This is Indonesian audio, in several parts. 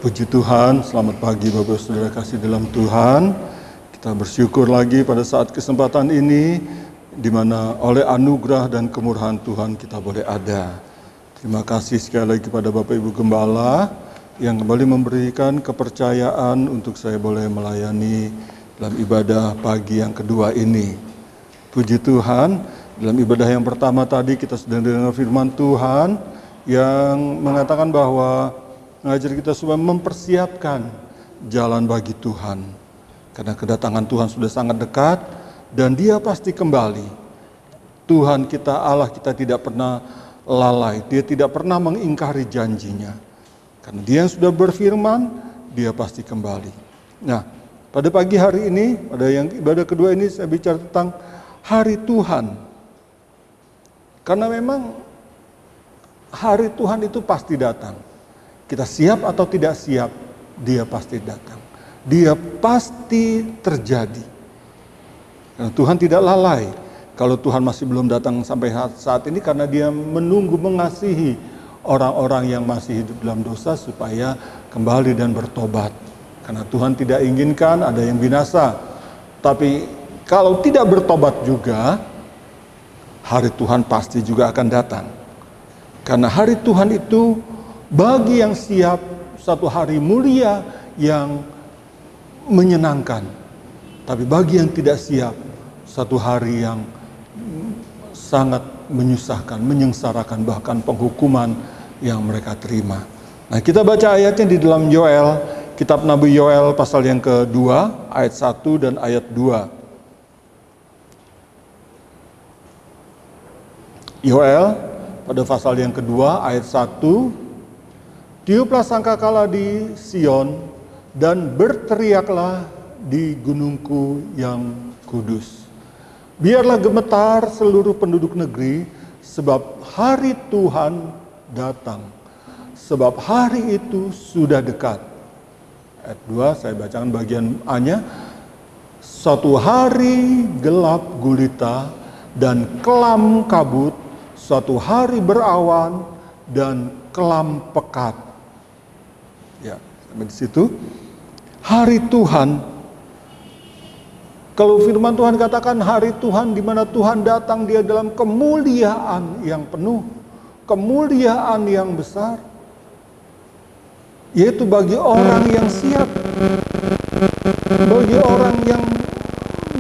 Puji Tuhan, selamat pagi Bapak Saudara kasih dalam Tuhan. Kita bersyukur lagi pada saat kesempatan ini, di mana oleh anugerah dan kemurahan Tuhan kita boleh ada. Terima kasih sekali lagi kepada Bapak Ibu Gembala yang kembali memberikan kepercayaan untuk saya boleh melayani dalam ibadah pagi yang kedua ini. Puji Tuhan, dalam ibadah yang pertama tadi kita sedang dengar firman Tuhan yang mengatakan bahwa mengajar kita supaya mempersiapkan jalan bagi Tuhan. Karena kedatangan Tuhan sudah sangat dekat dan Dia pasti kembali. Tuhan kita, Allah kita tidak pernah lalai. Dia tidak pernah mengingkari janjinya. Karena Dia yang sudah berfirman, Dia pasti kembali. Nah, pada pagi hari ini, pada yang ibadah kedua ini saya bicara tentang hari Tuhan. Karena memang hari Tuhan itu pasti datang. Kita siap atau tidak siap, Dia pasti datang. Dia pasti terjadi. Karena Tuhan tidak lalai. Kalau Tuhan masih belum datang sampai saat ini, karena Dia menunggu mengasihi orang-orang yang masih hidup dalam dosa supaya kembali dan bertobat. Karena Tuhan tidak inginkan ada yang binasa. Tapi kalau tidak bertobat juga, hari Tuhan pasti juga akan datang. Karena hari Tuhan itu bagi yang siap satu hari mulia yang menyenangkan. Tapi bagi yang tidak siap satu hari yang sangat menyusahkan, menyengsarakan, bahkan penghukuman yang mereka terima. Nah, kita baca ayatnya di dalam Yoel, kitab Nabi Yoel pasal yang kedua, ayat 1 dan ayat 2. Yoel pada pasal yang kedua, ayat 1. Tiuplah sangkakala di Sion dan berteriaklah di gunungku yang kudus. Biarlah gemetar seluruh penduduk negeri, sebab hari Tuhan datang. Sebab hari itu sudah dekat. Ayat 2 saya bacakan bagian A-nya. Suatu hari gelap gulita dan kelam kabut, suatu hari berawan dan kelam pekat. Ya, sampai di situ. Hari Tuhan. Kalau firman Tuhan katakan hari Tuhan, di mana Tuhan datang, Dia dalam kemuliaan yang penuh, kemuliaan yang besar, yaitu bagi orang yang siap, bagi orang yang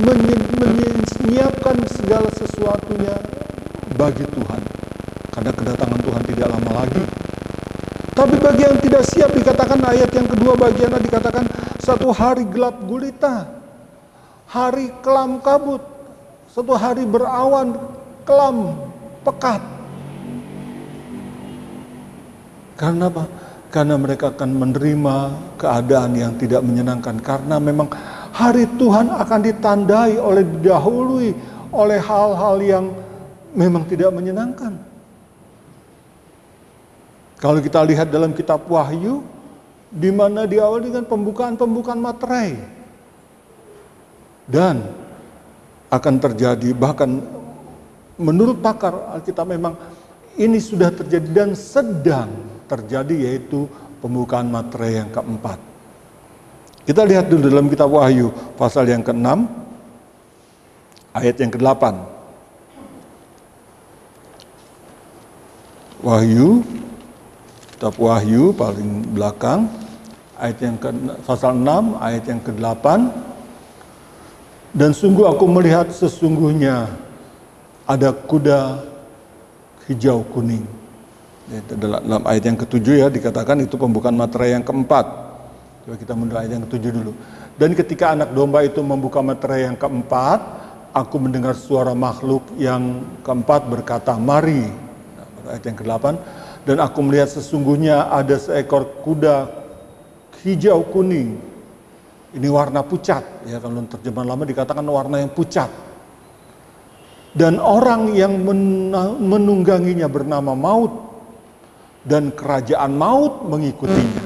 menyiapkan segala sesuatunya bagi Tuhan. Karena kedatangan Tuhan tidak lama lagi. Tapi bagi yang tidak siap, dikatakan ayat yang kedua bagiannya dikatakan satu hari gelap gulita, hari kelam kabut, satu hari berawan, kelam pekat. Karena apa? Karena mereka akan menerima keadaan yang tidak menyenangkan. Karena memang hari Tuhan akan ditandai didahului oleh hal-hal yang memang tidak menyenangkan. Kalau kita lihat dalam kitab Wahyu, di mana diawali dengan pembukaan materai. Dan akan terjadi, bahkan menurut pakar Alkitab memang ini sudah terjadi dan sedang terjadi, yaitu pembukaan materai yang keempat. Kita lihat dulu dalam kitab Wahyu, pasal yang ke-6, ayat yang ke-8. Kitab Wahyu paling belakang, ayat yang pasal 6, ayat yang ke-8. Dan sungguh aku melihat sesungguhnya ada kuda hijau kuning. Dalam ayat yang ke-7 ya dikatakan itu pembukaan materai yang keempat. Coba kita mundur ayat yang ke-7 dulu. Dan ketika anak domba itu membuka materai yang keempat, aku mendengar suara makhluk yang keempat berkata, "Mari." Nah, ayat yang ke-8. Dan aku melihat sesungguhnya ada seekor kuda hijau kuning. Ini warna pucat, ya kalau terjemahan lama dikatakan warna yang pucat. Dan orang yang menungganginya bernama Maut, dan kerajaan maut mengikutinya.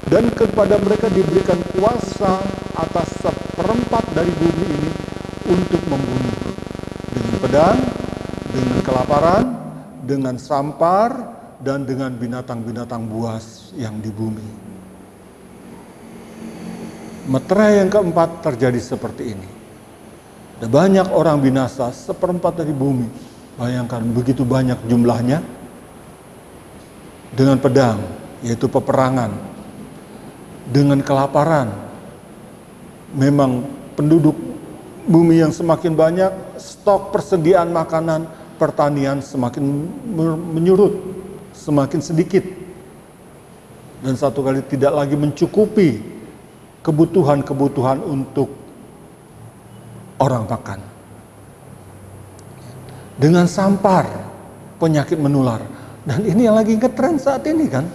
Dan kepada mereka diberikan kuasa atas seperempat dari bumi ini untuk membunuh. Dengan pedang, dengan kelaparan, dengan sampar, dan dengan binatang-binatang buas yang di bumi. Meterai yang keempat terjadi seperti ini. Ada banyak orang binasa, 1/4 dari bumi. Bayangkan begitu banyak jumlahnya. Dengan pedang, yaitu peperangan. Dengan kelaparan. Memang penduduk bumi yang semakin banyak, stok persediaan makanan, pertanian semakin menyurut, semakin sedikit. Dan satu kali tidak lagi mencukupi kebutuhan-kebutuhan untuk orang makan. Dengan sampar, penyakit menular. Dan ini yang lagi ngetren saat ini kan.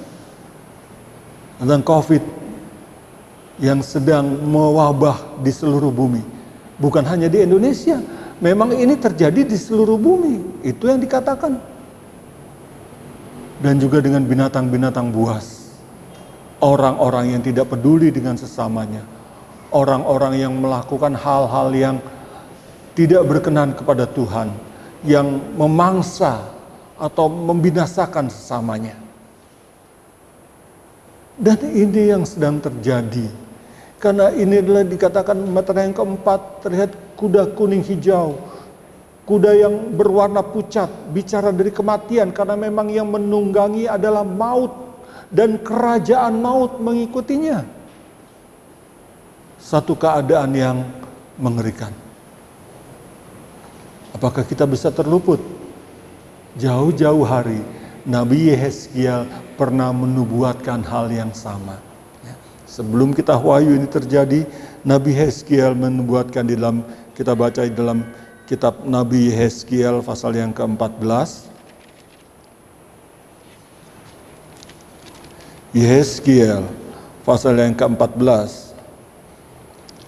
Dan COVID yang sedang mewabah di seluruh bumi. Bukan hanya di Indonesia, memang ini terjadi di seluruh bumi. Itu yang dikatakan. Dan juga dengan binatang-binatang buas. Orang-orang yang tidak peduli dengan sesamanya. Orang-orang yang melakukan hal-hal yang tidak berkenan kepada Tuhan. Yang memangsa atau membinasakan sesamanya. Dan ini yang sedang terjadi. Karena ini adalah dikatakan meterai yang keempat, terlihat kuda kuning hijau. Kuda yang berwarna pucat, bicara dari kematian. Karena memang yang menunggangi adalah maut. Dan kerajaan maut mengikutinya. Satu keadaan yang mengerikan. Apakah kita bisa terluput? Jauh-jauh hari, Nabi Yehezkiel pernah menubuatkan hal yang sama. Sebelum kitab Wahyu ini terjadi, Nabi Yehezkiel menubuatkan di dalam, kita baca di dalam kitab Nabi Yehezkiel pasal yang ke-14. Yehezkiel pasal yang ke-14,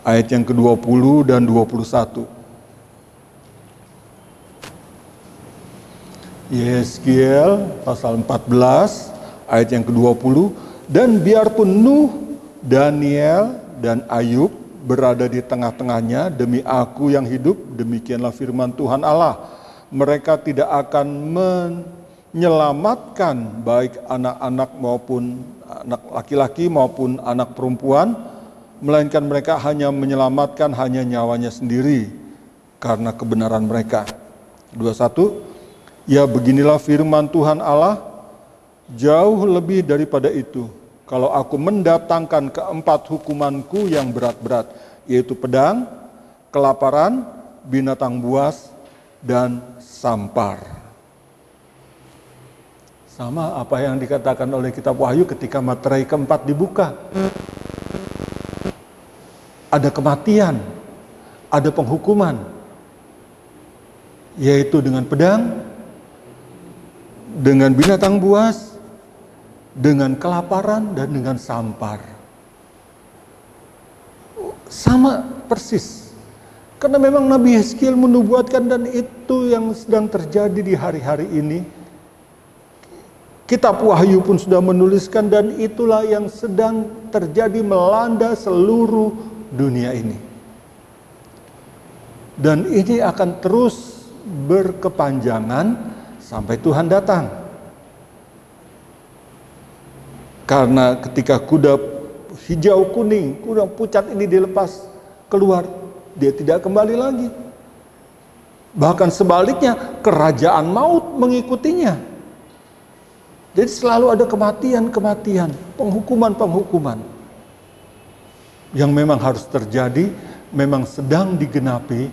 ayat yang ke-20 dan 21. Yehezkiel pasal 14, ayat yang ke-20. Dan biarpun Nuh, Daniel, dan Ayub berada di tengah-tengahnya, demi aku yang hidup, demikianlah firman Tuhan Allah. Mereka tidak akan menyelamatkan baik anak-anak maupun anak laki-laki maupun anak perempuan, melainkan mereka hanya menyelamatkan hanya nyawanya sendiri karena kebenaran mereka. 21. Ya beginilah firman Tuhan Allah, jauh lebih daripada itu. Kalau aku mendatangkan keempat hukumanku yang berat-berat, yaitu pedang, kelaparan, binatang buas, dan sampar. Sama apa yang dikatakan oleh kitab Wahyu ketika meterai keempat dibuka. Ada kematian, ada penghukuman, yaitu dengan pedang, dengan binatang buas, dengan kelaparan, dan dengan sampar. Sama persis. Karena memang Nabi Yehezkiel menubuatkan, dan itu yang sedang terjadi di hari-hari ini. Kitab Wahyu pun sudah menuliskan, dan itulah yang sedang terjadi melanda seluruh dunia ini. Dan ini akan terus berkepanjangan sampai Tuhan datang. Karena ketika kuda hijau kuning, kuda pucat ini dilepas keluar, dia tidak kembali lagi. Bahkan sebaliknya, kerajaan maut mengikutinya. Jadi selalu ada kematian-kematian, penghukuman-penghukuman. Yang memang harus terjadi, memang sedang digenapi,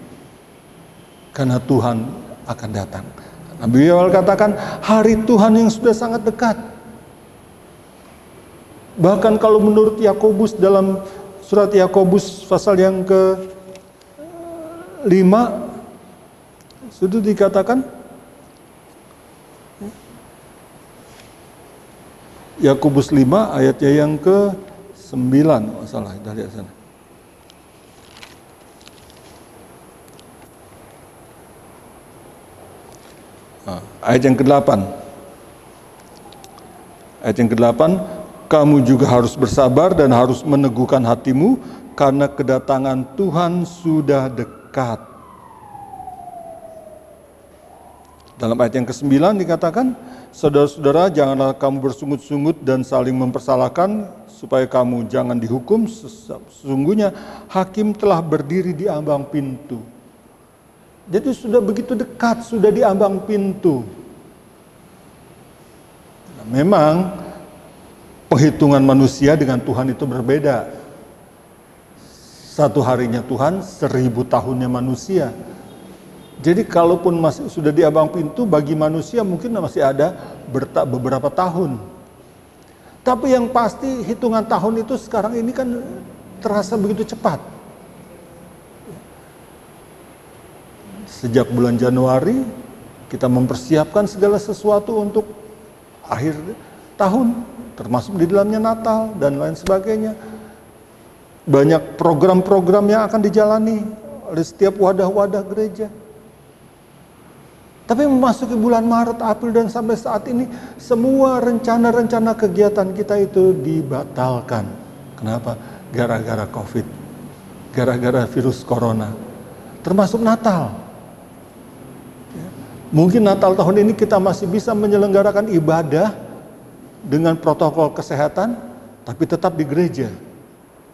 karena Tuhan akan datang. Nabi Yoel katakan, hari Tuhan yang sudah sangat dekat. Bahkan kalau menurut Yakobus dalam surat Yakobus pasal yang ke-5, sudah dikatakan, Yakobus 5 ayatnya yang ke-9, masalah dari sana. Ayat yang ke-8. Ayat yang ke-8, kamu juga harus bersabar dan harus meneguhkan hatimu karena kedatangan Tuhan sudah dekat. Dalam ayat yang ke-9 dikatakan, saudara-saudara, janganlah kamu bersungut-sungut dan saling mempersalahkan, supaya kamu jangan dihukum. Sesungguhnya hakim telah berdiri di ambang pintu. Jadi sudah begitu dekat, sudah di ambang pintu. Nah, memang penghitungan manusia dengan Tuhan itu berbeda. Satu harinya Tuhan, 1000 tahunnya manusia. Jadi kalaupun masih sudah di ambang pintu, bagi manusia mungkin masih ada beberapa tahun. Tapi yang pasti hitungan tahun itu sekarang ini kan terasa begitu cepat. Sejak bulan Januari kita mempersiapkan segala sesuatu untuk akhir tahun, termasuk di dalamnya Natal dan lain sebagainya. Banyak program-program yang akan dijalani oleh setiap wadah-wadah gereja. Tapi memasuki bulan Maret, April, dan sampai saat ini, semua rencana-rencana kegiatan kita itu dibatalkan. Kenapa? Gara-gara COVID. Gara-gara virus corona. Termasuk Natal. Mungkin Natal tahun ini kita masih bisa menyelenggarakan ibadah dengan protokol kesehatan, tapi tetap di gereja.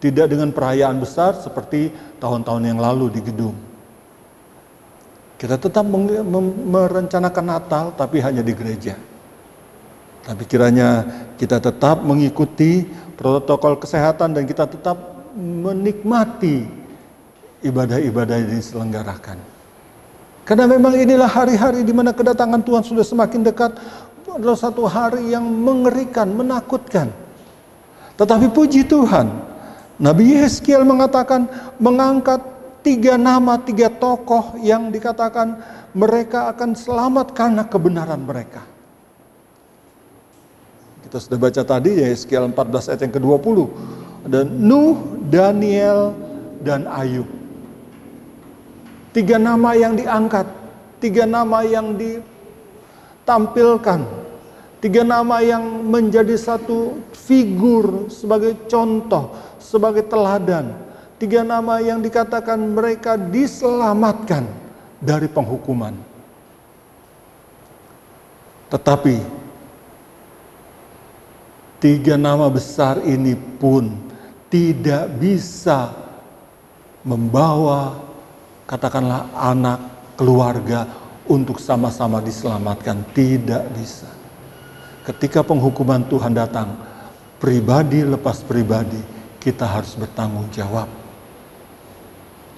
Tidak dengan perayaan besar seperti tahun-tahun yang lalu di gedung. Kita tetap merencanakan Natal, tapi hanya di gereja. Tapi kiranya kita tetap mengikuti protokol kesehatan dan kita tetap menikmati ibadah-ibadah yang diselenggarakan. Karena memang inilah hari-hari di mana kedatangan Tuhan sudah semakin dekat. Adalah satu hari yang mengerikan, menakutkan. Tetapi puji Tuhan, Nabi Yeskiel mengatakan, mengangkat 3 nama, 3 tokoh yang dikatakan mereka akan selamat karena kebenaran mereka. Kita sudah baca tadi ya, Yeskiel 14 ayat yang ke-20. Ada Nuh, Daniel, dan Ayub. 3 nama yang diangkat, 3 nama yang ditampilkan, 3 nama yang menjadi satu figur sebagai contoh, sebagai teladan. 3 nama yang dikatakan mereka diselamatkan dari penghukuman. Tetapi 3 nama besar ini pun tidak bisa membawa, katakanlah, anak, keluarga untuk sama-sama diselamatkan. Tidak bisa. Ketika penghukuman Tuhan datang, pribadi lepas pribadi, kita harus bertanggung jawab.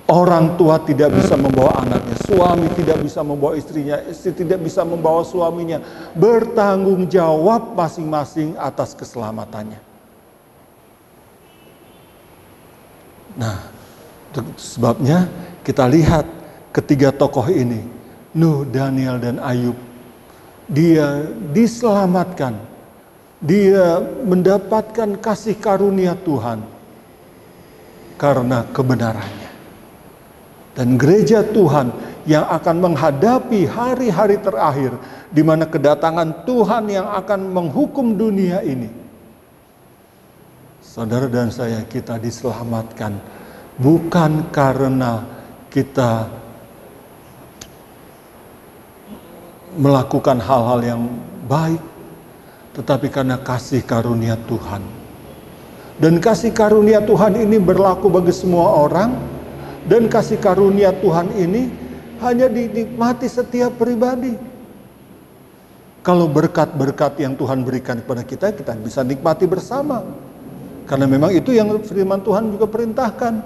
Orang tua tidak bisa membawa anaknya, suami tidak bisa membawa istrinya, istri tidak bisa membawa suaminya. Bertanggung jawab masing-masing atas keselamatannya. Nah, sebabnya kita lihat ketiga tokoh ini, Nuh, Daniel, dan Ayub. Dia diselamatkan, dia mendapatkan kasih karunia Tuhan karena kebenarannya. Dan gereja Tuhan yang akan menghadapi hari-hari terakhir, di mana kedatangan Tuhan yang akan menghukum dunia ini. Saudara dan saya, kita diselamatkan bukan karena kita melakukan hal-hal yang baik, tetapi karena kasih karunia Tuhan. Dan kasih karunia Tuhan ini berlaku bagi semua orang. Dan kasih karunia Tuhan ini hanya dinikmati setiap pribadi. Kalau berkat-berkat yang Tuhan berikan kepada kita, kita bisa nikmati bersama. Karena memang itu yang firman Tuhan juga perintahkan.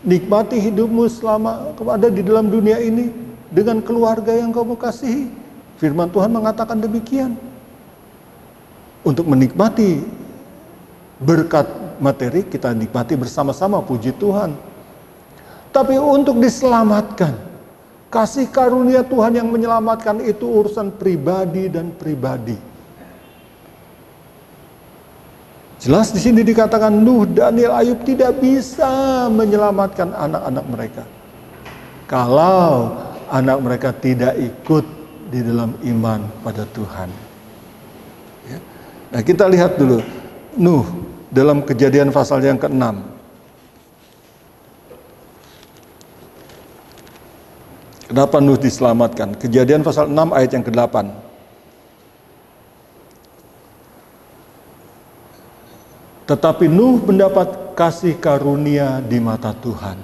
Nikmati hidupmu selama ada di dalam dunia ini dengan keluarga yang kamu kasihi. Firman Tuhan mengatakan demikian. Untuk menikmati berkat materi, kita nikmati bersama-sama, puji Tuhan. Tapi untuk diselamatkan, kasih karunia Tuhan yang menyelamatkan itu urusan pribadi dan pribadi. Jelas di sini dikatakan Nuh, Daniel, Ayub tidak bisa menyelamatkan anak-anak mereka. Kalau anak mereka tidak ikut di dalam iman pada Tuhan. Ya. Nah, kita lihat dulu Nuh dalam Kejadian pasal yang ke-6. Kenapa Nuh diselamatkan? Kejadian pasal 6 ayat yang ke-8. Tetapi Nuh mendapat kasih karunia di mata Tuhan.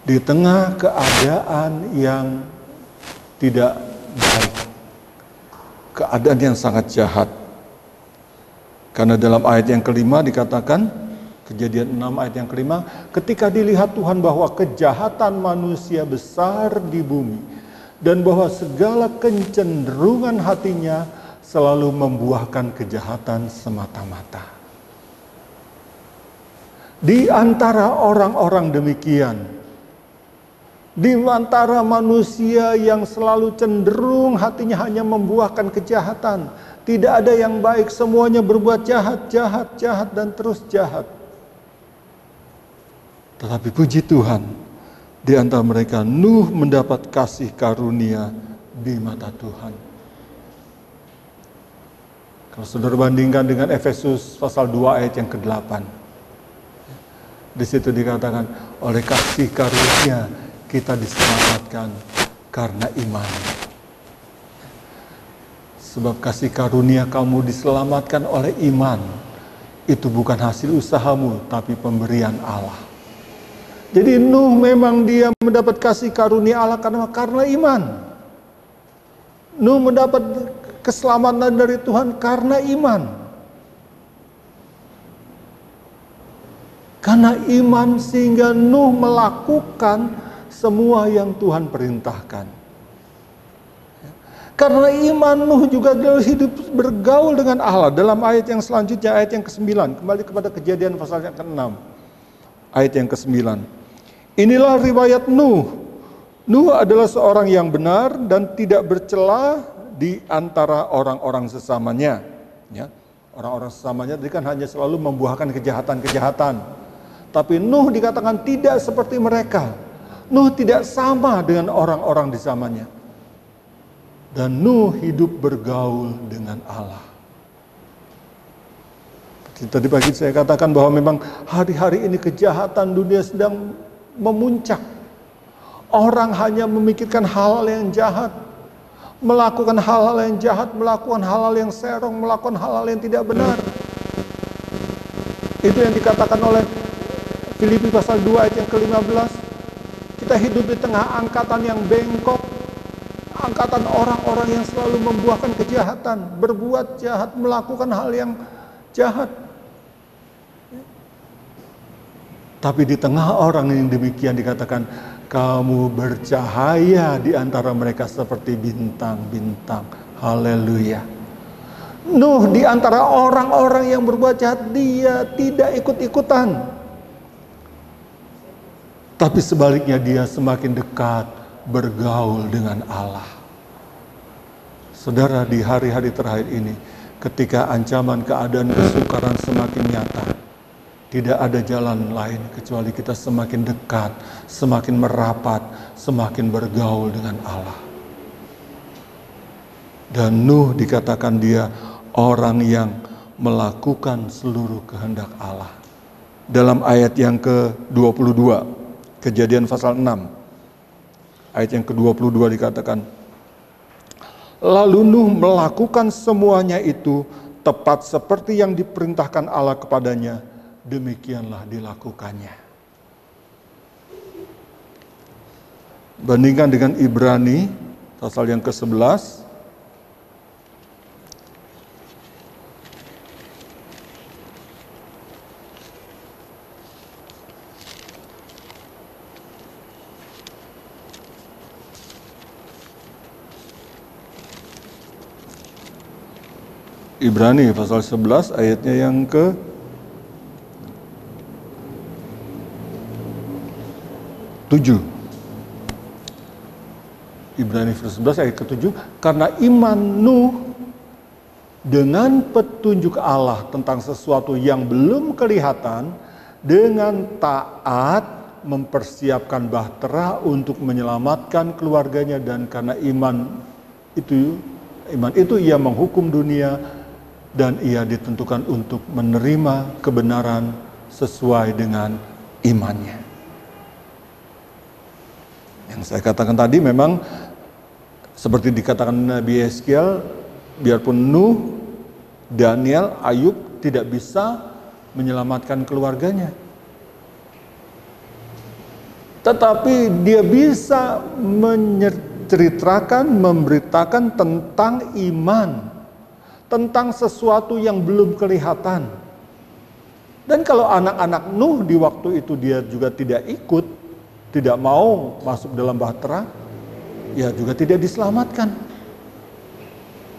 Di tengah keadaan yang tidak baik, keadaan yang sangat jahat. Karena dalam ayat yang kelima dikatakan, Kejadian 6 ayat yang kelima, ketika dilihat Tuhan bahwa kejahatan manusia besar di bumi, dan bahwa segala kecenderungan hatinya selalu membuahkan kejahatan semata-mata. Di antara orang-orang demikian, di antara manusia yang selalu cenderung hatinya hanya membuahkan kejahatan, tidak ada yang baik, semuanya berbuat jahat, jahat, jahat, dan terus jahat. Tetapi puji Tuhan, di antara mereka Nuh mendapat kasih karunia di mata Tuhan. Kalau saudara bandingkan dengan Efesus pasal 2 ayat yang ke-8. Di situ dikatakan, oleh kasih karunia kita diselamatkan karena iman. Sebab kasih karunia kamu diselamatkan oleh iman. Itu bukan hasil usahamu, tapi pemberian Allah. Jadi Nuh memang dia mendapat kasih karunia Allah karena iman. Nuh mendapat keselamatan dari Tuhan karena iman. Karena iman sehingga Nuh melakukan semua yang Tuhan perintahkan. Karena iman Nuh juga hidup bergaul dengan Allah. Dalam ayat yang selanjutnya, ayat yang ke-9. Kembali kepada Kejadian pasal yang ke-6. Ayat yang ke-9. Inilah riwayat Nuh. Nuh adalah seorang yang benar dan tidak bercela di antara orang-orang sesamanya. Ya, orang-orang sesamanya jadi kan hanya selalu membuahkan kejahatan-kejahatan. Tapi Nuh dikatakan tidak seperti mereka. Nuh tidak sama dengan orang-orang di zamannya. Dan Nuh hidup bergaul dengan Allah. Tadi pagi saya katakan bahwa memang hari-hari ini kejahatan dunia sedang memuncak. Orang hanya memikirkan hal-hal yang jahat, melakukan hal-hal yang jahat, melakukan hal-hal yang serong, melakukan hal-hal yang tidak benar. Itu yang dikatakan oleh Filipi pasal 2 ayat yang ke-15. Kita hidup di tengah angkatan yang bengkok, angkatan orang-orang yang selalu membuahkan kejahatan, berbuat jahat, melakukan hal yang jahat. Tapi di tengah orang yang demikian dikatakan, kamu bercahaya di antara mereka seperti bintang-bintang. Haleluya. Nuh di antara orang-orang yang berbuat jahat, dia tidak ikut-ikutan. Tapi sebaliknya dia semakin dekat bergaul dengan Allah. Saudara, di hari-hari terakhir ini, ketika ancaman keadaan kesukaran semakin nyata, tidak ada jalan lain kecuali kita semakin dekat, semakin merapat, semakin bergaul dengan Allah. Dan Nuh dikatakan dia orang yang melakukan seluruh kehendak Allah. Dalam ayat yang ke-22, Kejadian pasal 6, ayat yang ke-22 dikatakan, lalu Nuh melakukan semuanya itu tepat seperti yang diperintahkan Allah kepadanya, demikianlah dilakukannya. Bandingkan dengan Ibrani pasal yang ke-11. Ibrani pasal 11 ayatnya yang ke-7. Ibrani pasal 11 ayat ke-7, karena iman Nuh dengan petunjuk Allah tentang sesuatu yang belum kelihatan, dengan taat mempersiapkan bahtera untuk menyelamatkan keluarganya, dan karena iman itu ia menghukum dunia, dan ia ditentukan untuk menerima kebenaran sesuai dengan imannya. Yang saya katakan tadi memang seperti dikatakan Nabi Yeskiel, biarpun Nuh, Daniel, Ayub tidak bisa menyelamatkan keluarganya, tetapi dia bisa menceritakan, memberitakan tentang iman, tentang sesuatu yang belum kelihatan. Dan kalau anak-anak Nuh di waktu itu dia juga tidak ikut, tidak mau masuk dalam bahtera, ya juga tidak diselamatkan.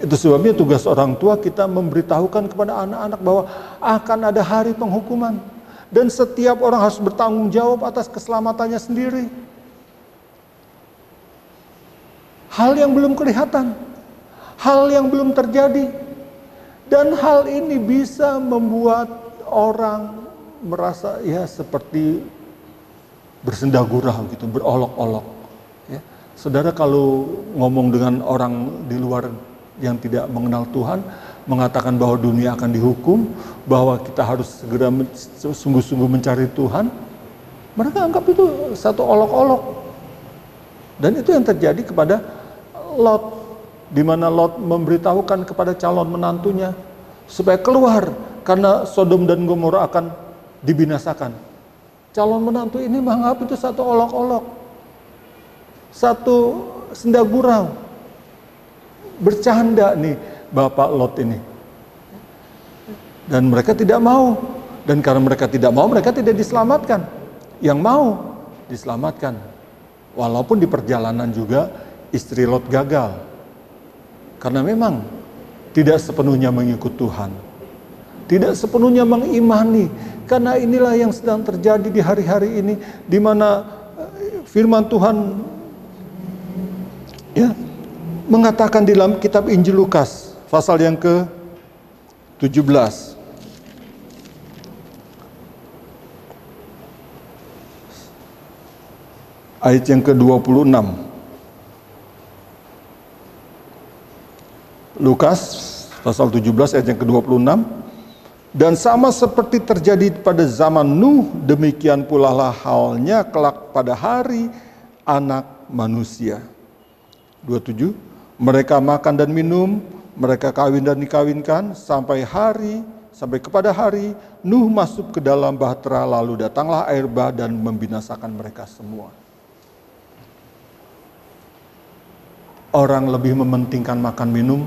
Itu sebabnya tugas orang tua kita memberitahukan kepada anak-anak bahwa akan ada hari penghukuman. Dan setiap orang harus bertanggung jawab atas keselamatannya sendiri. Hal yang belum kelihatan, hal yang belum terjadi. Dan hal ini bisa membuat orang merasa ya seperti bersenda gurau gitu, berolok-olok. Ya. Saudara kalau ngomong dengan orang di luar yang tidak mengenal Tuhan, mengatakan bahwa dunia akan dihukum, bahwa kita harus segera sungguh-sungguh mencari Tuhan, mereka anggap itu satu olok-olok. Dan itu yang terjadi kepada Lot, di mana Lot memberitahukan kepada calon menantunya supaya keluar karena Sodom dan Gomora akan dibinasakan. Calon menantu ini menganggap itu satu olok-olok, satu senda gurau, bercanda nih Bapak Lot ini. Dan mereka tidak mau. Dan karena mereka tidak mau, mereka tidak diselamatkan. Yang mau diselamatkan. Walaupun di perjalanan juga istri Lot gagal. Karena memang tidak sepenuhnya mengikut Tuhan. Tidak sepenuhnya mengimani. Karena inilah yang sedang terjadi di hari-hari ini, di mana firman Tuhan ya mengatakan di dalam kitab Injil Lukas pasal yang ke-17 ayat yang ke-26. Lukas pasal 17 ayat yang ke-26. Dan sama seperti terjadi pada zaman Nuh, demikian pula lah halnya kelak pada hari Anak Manusia. 27. Mereka makan dan minum, mereka kawin dan dikawinkan, sampai kepada hari Nuh masuk ke dalam bahtera, lalu datanglah air bah dan membinasakan mereka semua. Orang lebih mementingkan makan minum,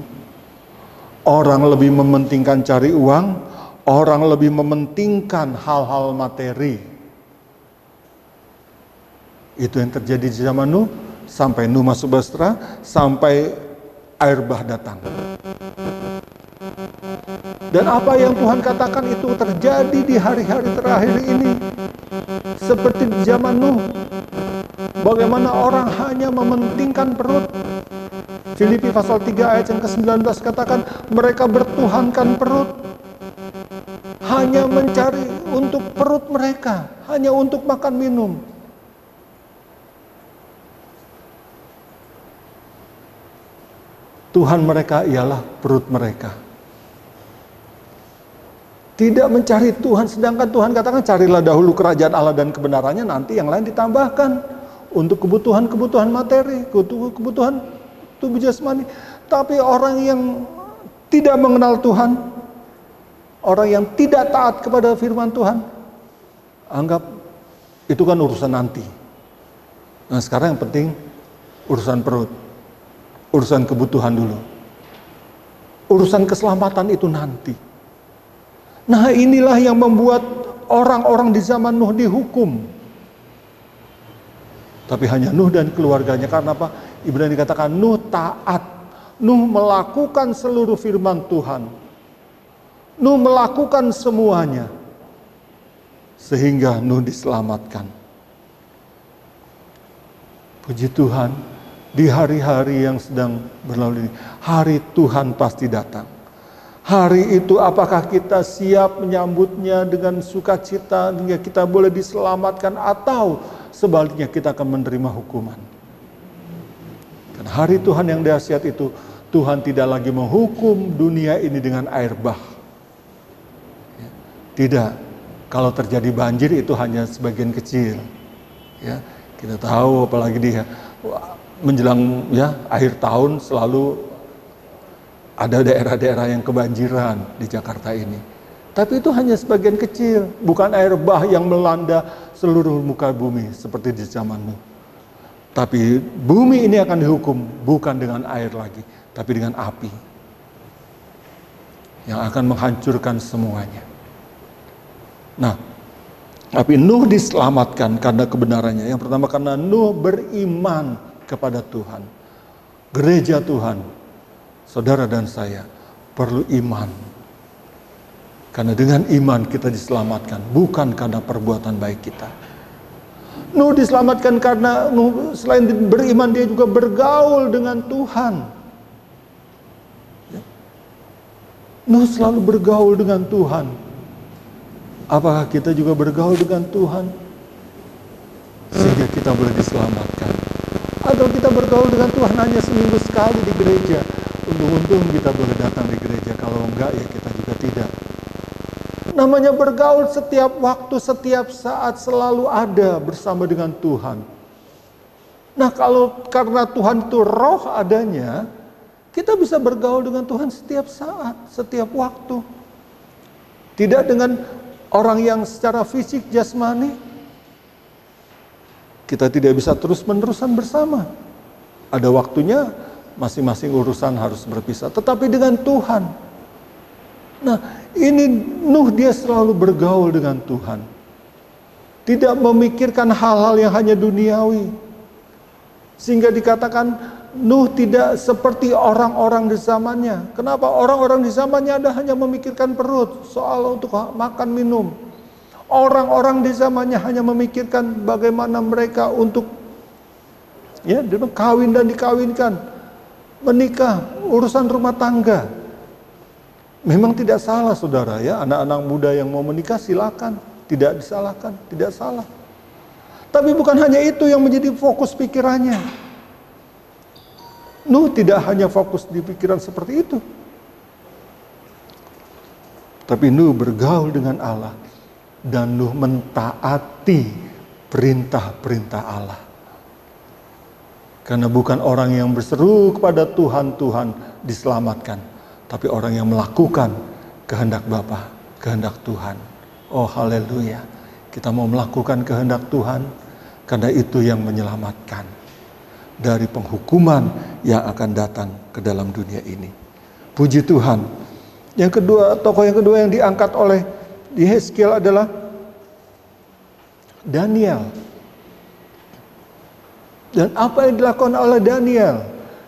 orang lebih mementingkan cari uang, orang lebih mementingkan hal-hal materi. Itu yang terjadi di zaman Nuh, sampai Nuh masuk bahtera, sampai air bah datang. Dan apa yang Tuhan katakan itu terjadi di hari-hari terakhir ini. Seperti di zaman Nuh, bagaimana orang hanya mementingkan perut. Filipi pasal 3 ayat yang ke-19 katakan, mereka bertuhankan perut. Hanya mencari untuk perut mereka, hanya untuk makan minum. Tuhan mereka ialah perut mereka. Tidak mencari Tuhan, sedangkan Tuhan katakan carilah dahulu kerajaan Allah dan kebenarannya, nanti yang lain ditambahkan untuk kebutuhan-kebutuhan materi, kebutuhan tubuh jasmani. Tapi orang yang tidak mengenal Tuhan, orang yang tidak taat kepada firman Tuhan, anggap itu kan urusan nanti. Nah sekarang yang penting urusan perut, urusan kebutuhan dulu. Urusan keselamatan itu nanti. Nah inilah yang membuat orang-orang di zaman Nuh dihukum. Tapi hanya Nuh dan keluarganya, karena apa? Ibrani dikatakan Nuh taat. Nuh melakukan seluruh firman Tuhan. Nuh melakukan semuanya. Sehingga Nuh diselamatkan. Puji Tuhan, di hari-hari yang sedang berlalu ini, hari Tuhan pasti datang. Hari itu apakah kita siap menyambutnya dengan sukacita hingga kita boleh diselamatkan, atau sebaliknya kita akan menerima hukuman. Dan hari Tuhan yang dahsyat itu, Tuhan tidak lagi menghukum dunia ini dengan air bah. Tidak, kalau terjadi banjir itu hanya sebagian kecil. Ya, Kita tahu apalagi di menjelang akhir tahun selalu ada daerah-daerah yang kebanjiran di Jakarta ini. Tapi itu hanya sebagian kecil, bukan air bah yang melanda seluruh muka bumi seperti di zaman Nuh. Tapi bumi ini akan dihukum bukan dengan air lagi, tapi dengan api yang akan menghancurkan semuanya. Nah, tapi Nuh diselamatkan karena kebenarannya. Yang pertama karena Nuh beriman kepada Tuhan. Gereja Tuhan, saudara dan saya perlu iman. Karena dengan iman kita diselamatkan, bukan karena perbuatan baik kita. Nuh diselamatkan karena Nuh selain beriman dia juga bergaul dengan Tuhan. Nuh selalu bergaul dengan Tuhan. Apakah kita juga bergaul dengan Tuhan? Sehingga kita boleh diselamatkan. Atau kita bergaul dengan Tuhan hanya seminggu sekali di gereja. Untung-untung kita boleh datang di gereja. Kalau enggak ya kita juga tidak. Namanya bergaul setiap waktu, setiap saat selalu ada bersama dengan Tuhan. Nah kalau karena Tuhan itu roh adanya, kita bisa bergaul dengan Tuhan setiap saat, setiap waktu. Tidak dengan orang yang secara fisik jasmani. Kita tidak bisa terus-menerusan bersama. Ada waktunya masing-masing urusan harus berpisah. Tetapi dengan Tuhan. Nah, ini Nuh dia selalu bergaul dengan Tuhan. Tidak memikirkan hal-hal yang hanya duniawi. Sehingga dikatakan Nuh tidak seperti orang-orang di zamannya. Kenapa? Orang-orang di zamannya ada hanya memikirkan perut, soal untuk makan minum. Orang-orang di zamannya hanya memikirkan bagaimana mereka untuk kawin dan dikawinkan, menikah, urusan rumah tangga. Memang tidak salah saudara ya, anak-anak muda yang mau menikah silakan, tidak disalahkan, tidak salah. Tapi bukan hanya itu yang menjadi fokus pikirannya. Nuh tidak hanya fokus di pikiran seperti itu. Tapi Nuh bergaul dengan Allah. Dan Nuh mentaati perintah-perintah Allah. Karena bukan orang yang berseru kepada Tuhan, Tuhan diselamatkan. Tapi orang yang melakukan kehendak Bapa, kehendak Tuhan. Oh haleluya. Kita mau melakukan kehendak Tuhan. Karena itu yang menyelamatkan. Dari penghukuman yang akan datang ke dalam dunia ini. Puji Tuhan. Yang kedua, tokoh yang kedua yang diangkat oleh Yehezkiel adalah Daniel. Dan apa yang dilakukan oleh Daniel?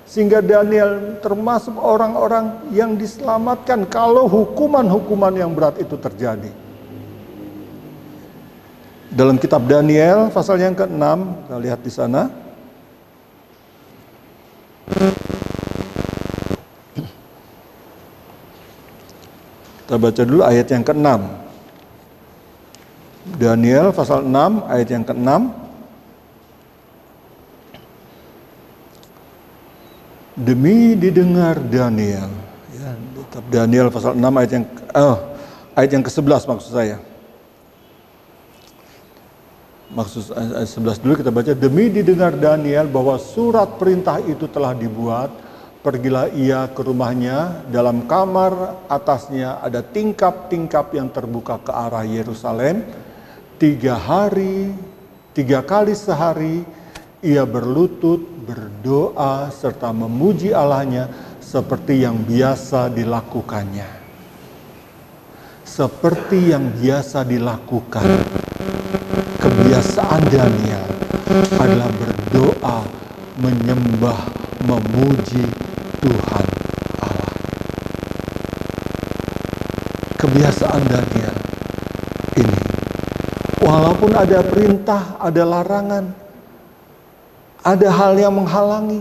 Sehingga Daniel termasuk orang-orang yang diselamatkan kalau hukuman-hukuman yang berat itu terjadi. Dalam kitab Daniel pasal yang ke-6, kita lihat di sana. Kita baca dulu ayat yang ke-6. Daniel pasal 6 ayat yang ke-6. Demi didengar Daniel, ya, kitab Daniel pasal 6 ayat yang ke-11 maksud saya. Maksud ayat 11 dulu kita baca. Demi didengar Daniel bahwa surat perintah itu telah dibuat, pergilah ia ke rumahnya, dalam kamar atasnya ada tingkap-tingkap yang terbuka ke arah Yerusalem. 3 kali sehari ia berlutut, berdoa, serta memuji Allahnya seperti yang biasa dilakukannya. Seperti yang biasa dilakukan. Kebiasaan Daniel adalah berdoa, menyembah, memuji Tuhan Allah. Kebiasaan Daniel ini. Walaupun ada perintah, ada larangan, ada hal yang menghalangi,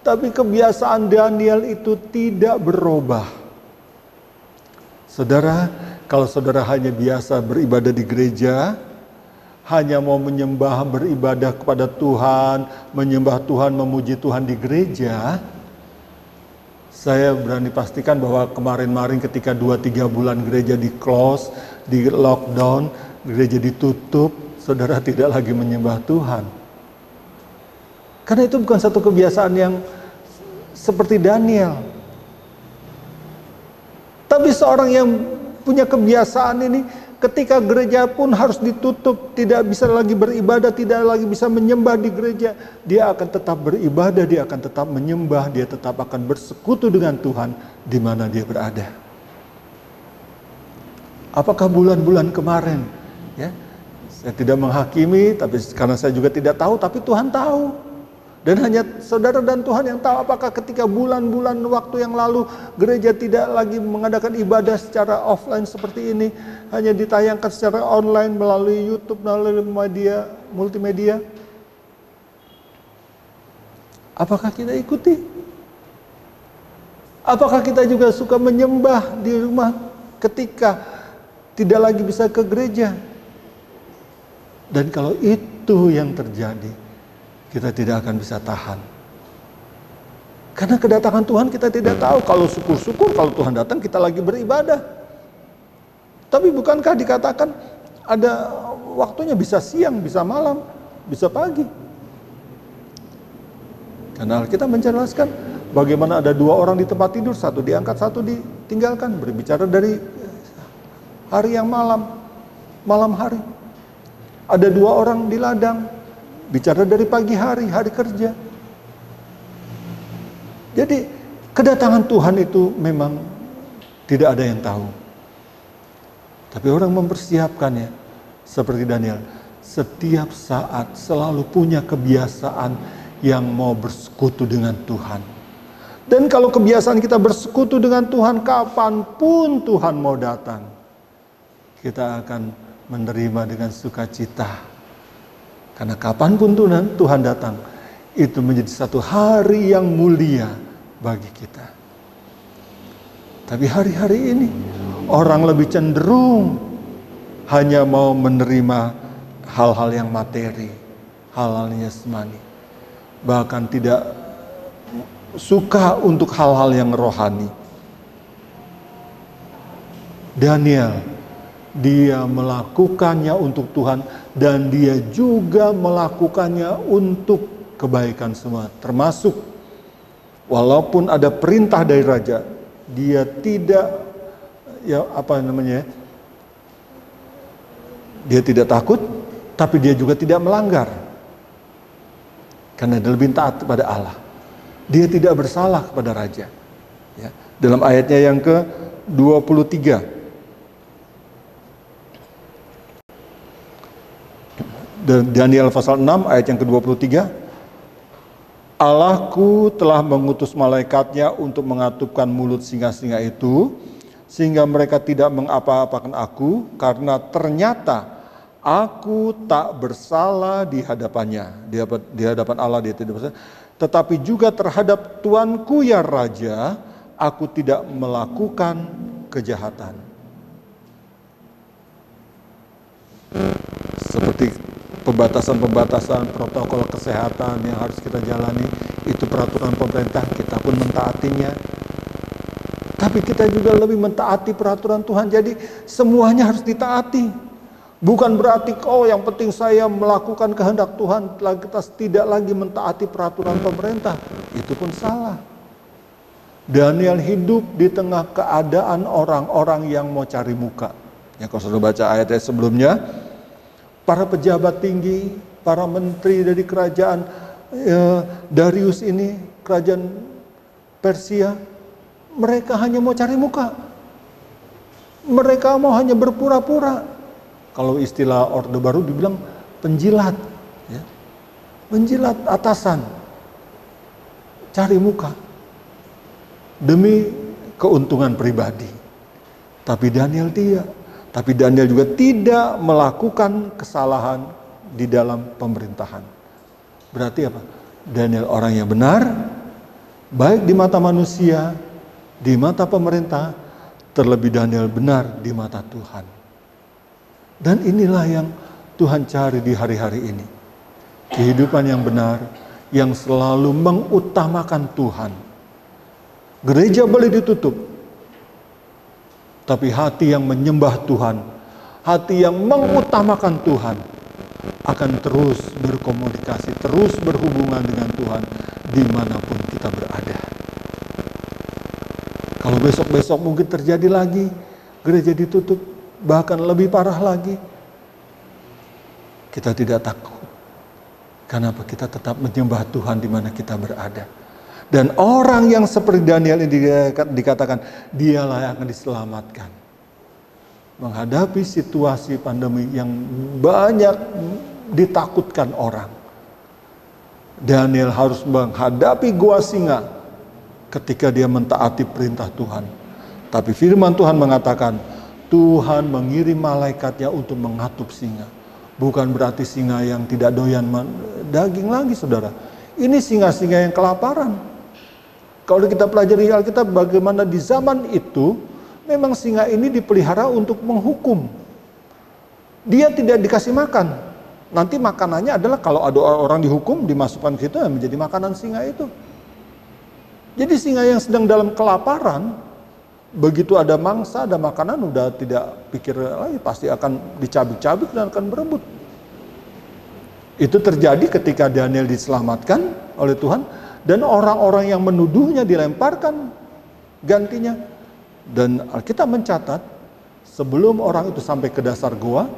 tapi kebiasaan Daniel itu tidak berubah. Saudara, kalau saudara hanya biasa beribadah di gereja, hanya mau menyembah, beribadah kepada Tuhan, menyembah Tuhan, memuji Tuhan di gereja, saya berani pastikan bahwa kemarin-marin ketika 2-3 bulan gereja di close, di lockdown, gereja ditutup, saudara tidak lagi menyembah Tuhan. Karena itu bukan satu kebiasaan yang seperti Daniel. Tapi seorang yang punya kebiasaan ini, ketika gereja pun harus ditutup, tidak bisa lagi beribadah, tidak lagi bisa menyembah di gereja, dia akan tetap beribadah, dia akan tetap menyembah, dia tetap akan bersekutu dengan Tuhan di mana dia berada. Apakah bulan-bulan kemarin, ya, saya tidak menghakimi, tapi karena saya juga tidak tahu, tapi Tuhan tahu. Dan hanya saudara dan Tuhan yang tahu apakah ketika bulan-bulan waktu yang lalu gereja tidak lagi mengadakan ibadah secara offline seperti ini, hanya ditayangkan secara online melalui YouTube, melalui multimedia. Apakah kita ikuti? Apakah kita juga suka menyembah di rumah ketika tidak lagi bisa ke gereja? Dan kalau itu yang terjadi, kita tidak akan bisa tahan. Karena kedatangan Tuhan kita tidak tahu. Kalau syukur-syukur kalau Tuhan datang kita lagi beribadah. Tapi bukankah dikatakan ada waktunya, bisa siang, bisa malam, bisa pagi. Karena kita menjelaskan bagaimana ada dua orang di tempat tidur, satu diangkat, satu ditinggalkan. Berbicara dari hari yang malam hari. Ada dua orang di ladang, bicara dari pagi hari, hari kerja. Jadi kedatangan Tuhan itu memang tidak ada yang tahu. Tapi orang mempersiapkannya seperti Daniel. Setiap saat selalu punya kebiasaan yang mau bersekutu dengan Tuhan. Dan kalau kebiasaan kita bersekutu dengan Tuhan, kapanpun Tuhan mau datang, kita akan menerima dengan sukacita. Karena kapanpun Tuhan datang, itu menjadi satu hari yang mulia bagi kita. Tapi hari-hari ini, orang lebih cenderung hanya mau menerima hal-hal yang materi, hal-hal yang jasmani. Bahkan tidak suka untuk hal-hal yang rohani. Daniel, dia melakukannya untuk Tuhan dan dia juga melakukannya untuk kebaikan semua. Termasuk walaupun ada perintah dari raja, dia tidak dia tidak takut, tapi dia juga tidak melanggar. Karena dia lebih taat kepada Allah. Dia tidak bersalah kepada raja. Ya, dalam ayatnya yang ke-23. Daniel pasal 6 ayat yang ke-23. Allahku telah mengutus malaikatnya untuk mengatupkan mulut singa-singa itu, sehingga mereka tidak mengapa-apakan aku, karena ternyata aku tak bersalah di hadapannya. Di hadapan Allah dia tidak bersalah. Tetapi juga terhadap tuanku ya raja, aku tidak melakukan kejahatan. Seperti pembatasan-pembatasan protokol kesehatan yang harus kita jalani, itu peraturan pemerintah, kita pun mentaatinya. Tapi kita juga lebih mentaati peraturan Tuhan, jadi semuanya harus ditaati. Bukan berarti, yang penting saya melakukan kehendak Tuhan, kita tidak lagi mentaati peraturan pemerintah. Itu pun salah. Daniel hidup di tengah keadaan orang-orang yang mau cari muka. Ya, kalau sudah baca ayat-ayat sebelumnya, para pejabat tinggi, para menteri dari kerajaan Darius ini, kerajaan Persia, mereka hanya mau cari muka. Mereka mau hanya berpura-pura. Kalau istilah Orde Baru dibilang penjilat. Ya. Penjilat atasan. Cari muka. Demi keuntungan pribadi. Tapi Daniel tidak. Tapi Daniel juga tidak melakukan kesalahan di dalam pemerintahan. Berarti apa? Daniel orang yang benar, baik di mata manusia, di mata pemerintah, terlebih Daniel benar di mata Tuhan. Dan inilah yang Tuhan cari di hari-hari ini. Kehidupan yang benar, yang selalu mengutamakan Tuhan. Gereja boleh ditutup, tapi hati yang menyembah Tuhan, hati yang mengutamakan Tuhan, akan terus berkomunikasi, terus berhubungan dengan Tuhan dimanapun kita berada. Kalau besok-besok mungkin terjadi lagi, gereja ditutup, bahkan lebih parah lagi, kita tidak takut. Kenapa? Kita tetap menyembah Tuhan di mana kita berada. Dan orang yang seperti Daniel ini dikatakan, dialah yang akan diselamatkan. Menghadapi situasi pandemi yang banyak ditakutkan orang. Daniel harus menghadapi gua singa ketika dia mentaati perintah Tuhan. Tapi firman Tuhan mengatakan, Tuhan mengirim malaikatnya untuk mengatup singa. Bukan berarti singa yang tidak doyan daging lagi, saudara. Ini singa-singa yang kelaparan. Kalau kita pelajari Alkitab bagaimana di zaman itu, memang singa ini dipelihara untuk menghukum. Dia tidak dikasih makan. Nanti makanannya adalah kalau ada orang dihukum, dimasukkan ke situ, menjadi makanan singa itu. Jadi singa yang sedang dalam kelaparan, begitu ada mangsa, ada makanan, udah tidak pikir lagi, pasti akan dicabik-cabik dan akan berebut. Itu terjadi ketika Daniel diselamatkan oleh Tuhan, dan orang-orang yang menuduhnya dilemparkan gantinya. Dan Alkitab mencatat, sebelum orang itu sampai ke dasar gua,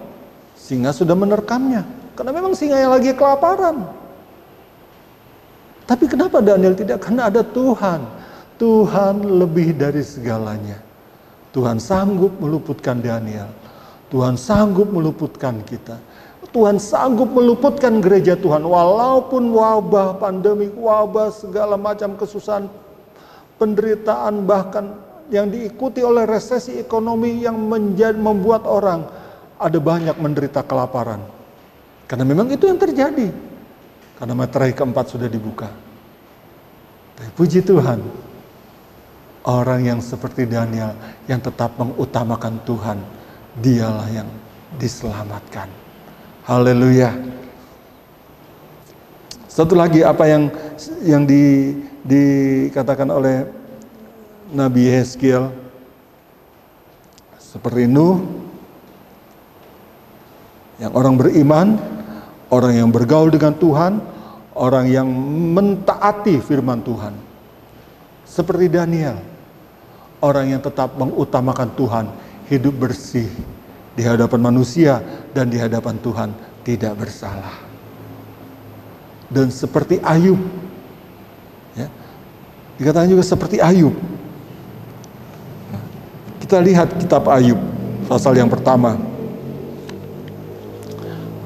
singa sudah menerkamnya. Karena memang singa yang lagi kelaparan. Tapi kenapa Daniel tidak? Karena ada Tuhan. Tuhan lebih dari segalanya. Tuhan sanggup meluputkan Daniel. Tuhan sanggup meluputkan kita. Tuhan sanggup meluputkan gereja Tuhan. Walaupun wabah, pandemi, wabah, segala macam kesusahan, penderitaan, bahkan yang diikuti oleh resesi ekonomi yang membuat orang ada banyak menderita kelaparan. Karena memang itu yang terjadi. Karena materai keempat sudah dibuka. Tapi puji Tuhan, orang yang seperti Daniel yang tetap mengutamakan Tuhan, dialah yang diselamatkan. Haleluya. Satu lagi apa yang dikatakan oleh Nabi Yeskiel, seperti Nuh, yang orang beriman, orang yang bergaul dengan Tuhan, orang yang mentaati firman Tuhan. Seperti Daniel, orang yang tetap mengutamakan Tuhan, hidup bersih di hadapan manusia dan di hadapan Tuhan, tidak bersalah. Dan seperti Ayub, ya, dikatakan juga seperti Ayub. Kita lihat kitab Ayub, pasal yang pertama.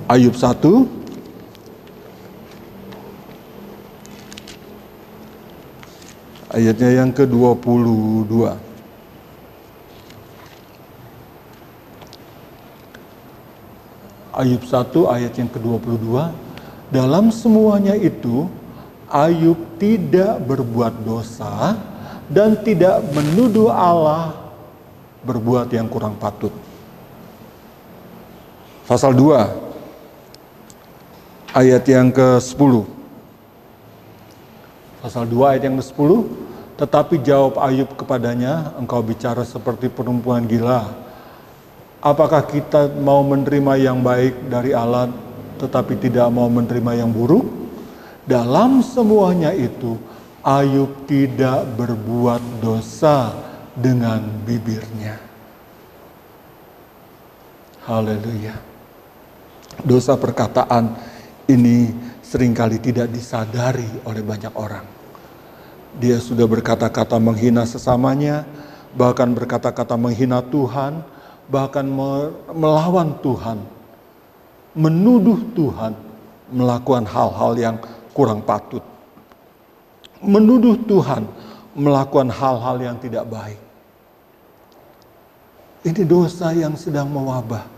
Ayub 1 ayatnya yang ke-22. Ayub 1 ayat yang ke-22. Dalam semuanya itu Ayub tidak berbuat dosa dan tidak menuduh Allah berbuat yang kurang patut. Pasal 2 ayat yang ke-10. Pasal 2 ayat yang ke-10. Tetapi jawab Ayub kepadanya, engkau bicara seperti perempuan gila. Apakah kita mau menerima yang baik dari Allah, tetapi tidak mau menerima yang buruk? Dalam semuanya itu, Ayub tidak berbuat dosa dengan bibirnya. Haleluya. Dosa perkataan ini seringkali tidak disadari oleh banyak orang. Dia sudah berkata-kata menghina sesamanya, bahkan berkata-kata menghina Tuhan, bahkan melawan Tuhan, menuduh Tuhan, melakukan hal-hal yang kurang patut, menuduh Tuhan, melakukan hal-hal yang tidak baik. Ini dosa yang sedang mewabah.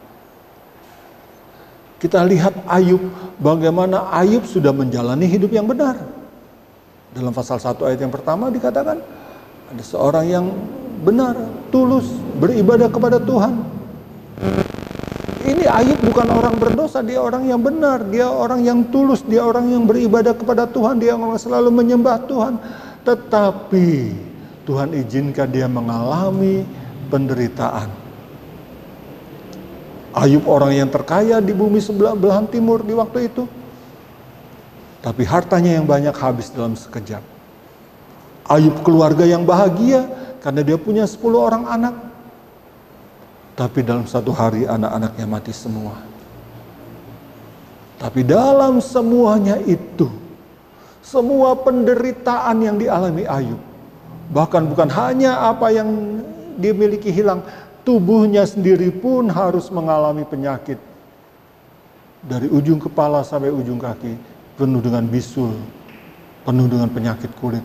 Kita lihat Ayub, bagaimana Ayub sudah menjalani hidup yang benar. Dalam pasal 1 ayat yang pertama dikatakan, ada seorang yang benar, tulus, beribadah kepada Tuhan. Ini Ayub bukan orang berdosa, dia orang yang benar, dia orang yang tulus, dia orang yang beribadah kepada Tuhan, dia orang yang selalu menyembah Tuhan. Tetapi Tuhan izinkan dia mengalami penderitaan. Ayub orang yang terkaya di bumi sebelah belahan timur di waktu itu. Tapi hartanya yang banyak habis dalam sekejap. Ayub keluarga yang bahagia karena dia punya 10 orang anak. Tapi dalam satu hari anak-anaknya mati semua. Tapi dalam semuanya itu, semua penderitaan yang dialami Ayub, bahkan bukan hanya apa yang dia miliki hilang, tubuhnya sendiri pun harus mengalami penyakit. Dari ujung kepala sampai ujung kaki, penuh dengan bisul, penuh dengan penyakit kulit.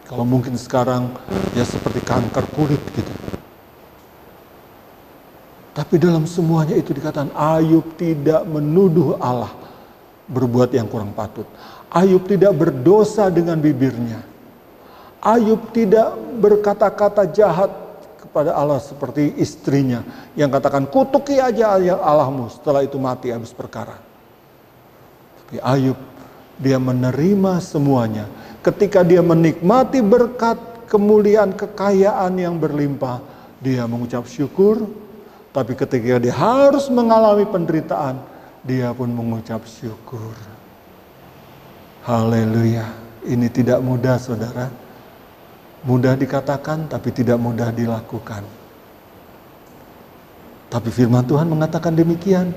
Kalau mungkin sekarang, ya seperti kanker kulit gitu. Tapi dalam semuanya itu dikatakan, Ayub tidak menuduh Allah berbuat yang kurang patut. Ayub tidak berdosa dengan bibirnya. Ayub tidak berkata-kata jahat kepada Allah seperti istrinya yang katakan, kutuki aja Allahmu, setelah itu mati habis perkara. Tapi Ayub, dia menerima semuanya. Ketika dia menikmati berkat, kemuliaan, kekayaan yang berlimpah, dia mengucap syukur. Tapi ketika dia harus mengalami penderitaan, dia pun mengucap syukur. Haleluya. Ini tidak mudah, saudara. Mudah dikatakan, tapi tidak mudah dilakukan. Tapi firman Tuhan mengatakan demikian.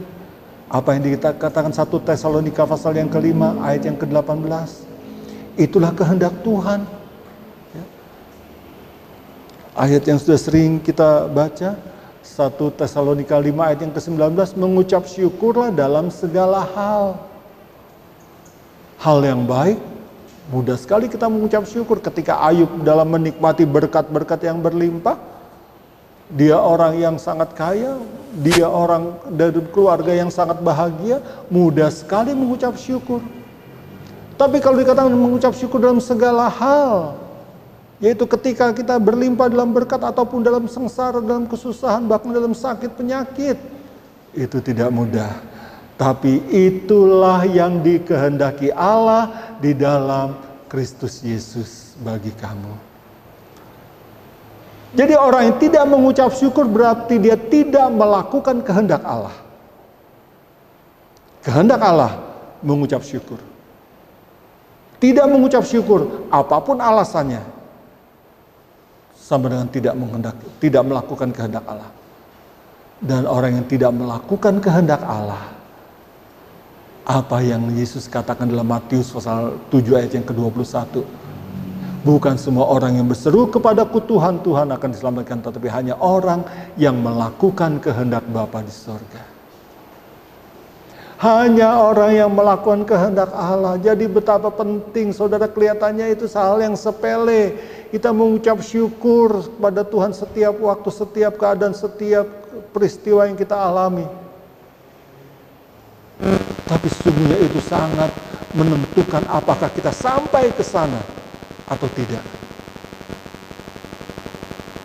Apa yang dikatakan 1 Tesalonika pasal yang ke-5 ayat yang ke-18. Itulah kehendak Tuhan. Ya. Ayat yang sudah sering kita baca, 1 Tesalonika 5 ayat yang ke-19, mengucap syukurlah dalam segala hal. Hal yang baik, mudah sekali kita mengucap syukur. Ketika Ayub dalam menikmati berkat-berkat yang berlimpah, dia orang yang sangat kaya, dia orang dari keluarga yang sangat bahagia, mudah sekali mengucap syukur. Tapi kalau dikatakan mengucap syukur dalam segala hal, yaitu ketika kita berlimpah dalam berkat ataupun dalam sengsara, dalam kesusahan, bahkan dalam sakit penyakit, itu tidak mudah. Tapi itulah yang dikehendaki Allah di dalam Kristus Yesus bagi kamu. Jadi orang yang tidak mengucap syukur berarti dia tidak melakukan kehendak Allah. Kehendak Allah mengucap syukur. Tidak mengucap syukur, apapun alasannya, sama dengan tidak melakukan kehendak Allah. Dan orang yang tidak melakukan kehendak Allah, apa yang Yesus katakan dalam Matius pasal 7 ayat yang ke-21. Bukan semua orang yang berseru kepadaku Tuhan, Tuhan akan diselamatkan, tetapi hanya orang yang melakukan kehendak Bapa di sorga. Hanya orang yang melakukan kehendak Allah. Jadi betapa penting, saudara, kelihatannya itu hal yang sepele. Kita mengucap syukur kepada Tuhan setiap waktu, setiap keadaan, setiap peristiwa yang kita alami. Tapi sesungguhnya itu sangat menentukan apakah kita sampai ke sana atau tidak.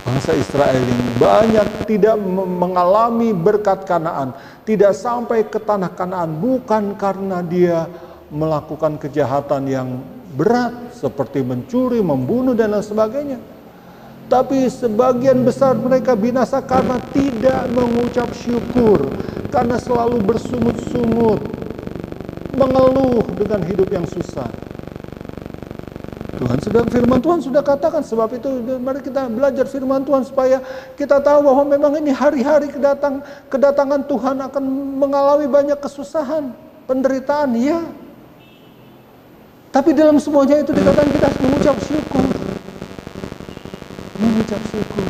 Bangsa Israel yang banyak tidak mengalami berkat Kanaan, tidak sampai ke tanah Kanaan, bukan karena dia melakukan kejahatan yang berat seperti mencuri, membunuh dan lain sebagainya. Tapi sebagian besar mereka binasa karena tidak mengucap syukur, karena selalu bersungut-sungut, mengeluh dengan hidup yang susah. Firman Tuhan sudah katakan, sebab itu mari kita belajar firman Tuhan supaya kita tahu bahwa memang ini hari-hari kedatangan Tuhan akan mengalami banyak kesusahan, penderitaan, ya. Tapi dalam semuanya itu dikatakan kita harus mengucap syukur. Mengucap syukur.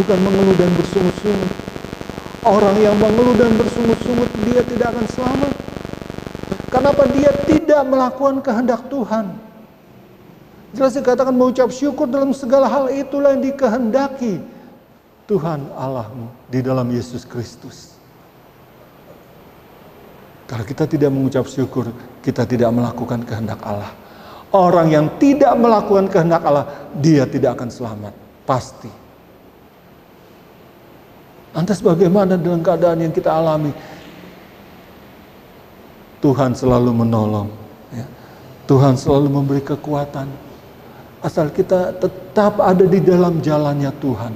Bukan mengeluh dan bersungut-sungut. Orang yang mengeluh dan bersungut-sungut, dia tidak akan selamat. Kenapa? Dia tidak melakukan kehendak Tuhan. Jelas dikatakan mengucap syukur dalam segala hal, itulah yang dikehendaki Tuhan Allahmu di dalam Yesus Kristus. Kalau kita tidak mengucap syukur, kita tidak melakukan kehendak Allah. Orang yang tidak melakukan kehendak Allah, dia tidak akan selamat, pasti. Lantas bagaimana dengan keadaan yang kita alami? Tuhan selalu menolong, ya. Tuhan selalu memberi kekuatan. Asal kita tetap ada di dalam jalannya Tuhan.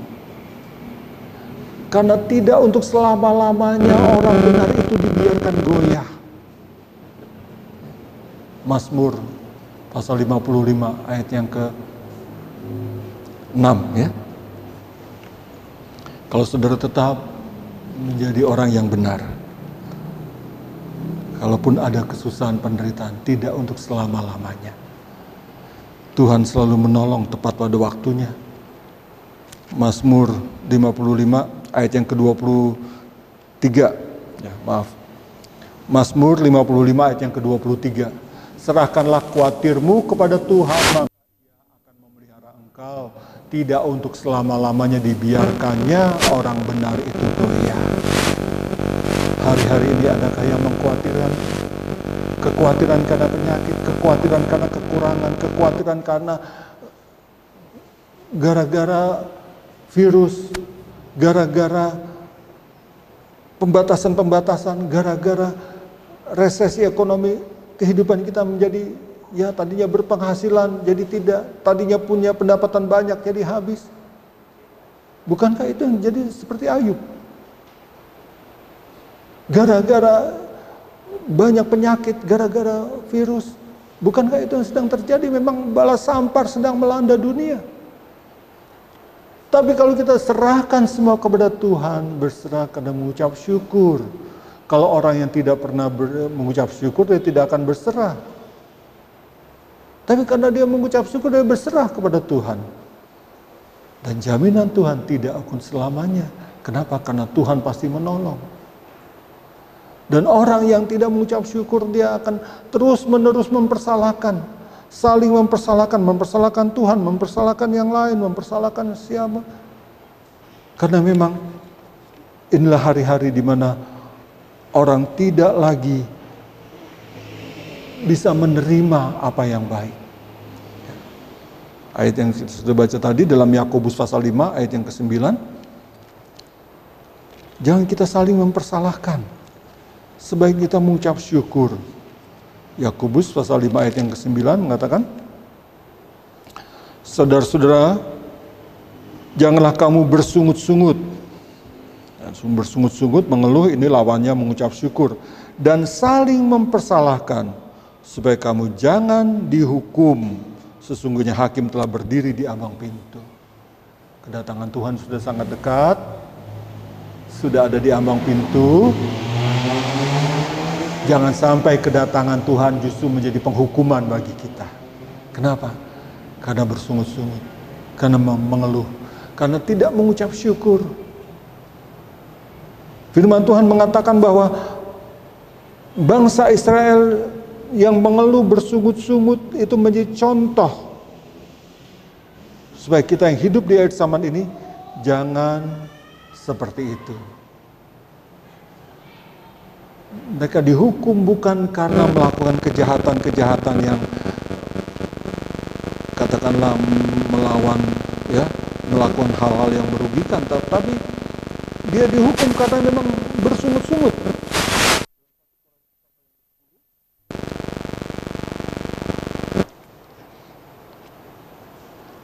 Karena tidak untuk selama-lamanya orang benar itu dibiarkan goyah. Mazmur pasal 55 ayat yang ke-6 ya. Kalau saudara tetap menjadi orang yang benar, kalaupun ada kesusahan penderitaan, tidak untuk selama-lamanya. Tuhan selalu menolong tepat pada waktunya. Mazmur 55 ayat yang ke-23. Ya, maaf. Mazmur 55 ayat yang ke-23. Serahkanlah khawatirmu kepada Tuhan, maka Dia akan memelihara engkau. Tidak untuk selama-lamanya dibiarkannya orang benar itu goyah. Hari-hari ini adakah yang mengkhawatirkan? Kekhawatiran karena penyakit, kekhawatiran karena kekurangan, kekhawatiran karena gara-gara virus, gara-gara pembatasan-pembatasan, gara-gara resesi ekonomi, kehidupan kita menjadi, ya tadinya berpenghasilan jadi tidak, tadinya punya pendapatan banyak jadi habis. Bukankah itu yang jadi seperti Ayub? Gara-gara banyak penyakit, gara-gara virus, bukankah itu yang sedang terjadi? Memang bala sampar sedang melanda dunia. Tapi kalau kita serahkan semua kepada Tuhan, berserah dan mengucap syukur. Kalau orang yang tidak pernah mengucap syukur, dia tidak akan berserah. Tapi karena dia mengucap syukur, dia berserah kepada Tuhan. Dan jaminan Tuhan tidak akan selamanya. Kenapa? Karena Tuhan pasti menolong. Dan orang yang tidak mengucap syukur, dia akan terus-menerus mempersalahkan. Saling mempersalahkan Tuhan, mempersalahkan yang lain, mempersalahkan siapa. Karena memang inilah hari-hari di mana orang tidak lagi bisa menerima apa yang baik. Ayat yang kita sudah baca tadi dalam Yakobus pasal 5 ayat yang ke-9. Jangan kita saling mempersalahkan. Sebaik kita mengucap syukur. Yakobus pasal 5 ayat yang ke-9 mengatakan, saudara-saudara, janganlah kamu bersungut-sungut. Bersungut-sungut, mengeluh, ini lawannya mengucap syukur. Dan saling mempersalahkan, supaya kamu jangan dihukum. Sesungguhnya hakim telah berdiri di ambang pintu. Kedatangan Tuhan sudah sangat dekat, sudah ada di ambang pintu. Jangan sampai kedatangan Tuhan justru menjadi penghukuman bagi kita. Kenapa? Karena bersungut-sungut, karena mengeluh, karena tidak mengucap syukur. Firman Tuhan mengatakan bahwa bangsa Israel yang mengeluh bersungut-sungut itu menjadi contoh. Supaya kita yang hidup di akhir zaman ini, jangan seperti itu. Mereka dihukum bukan karena melakukan kejahatan-kejahatan yang katakanlah melawan, ya, melakukan hal-hal yang merugikan, tapi dia dihukum karena memang bersungut-sungut.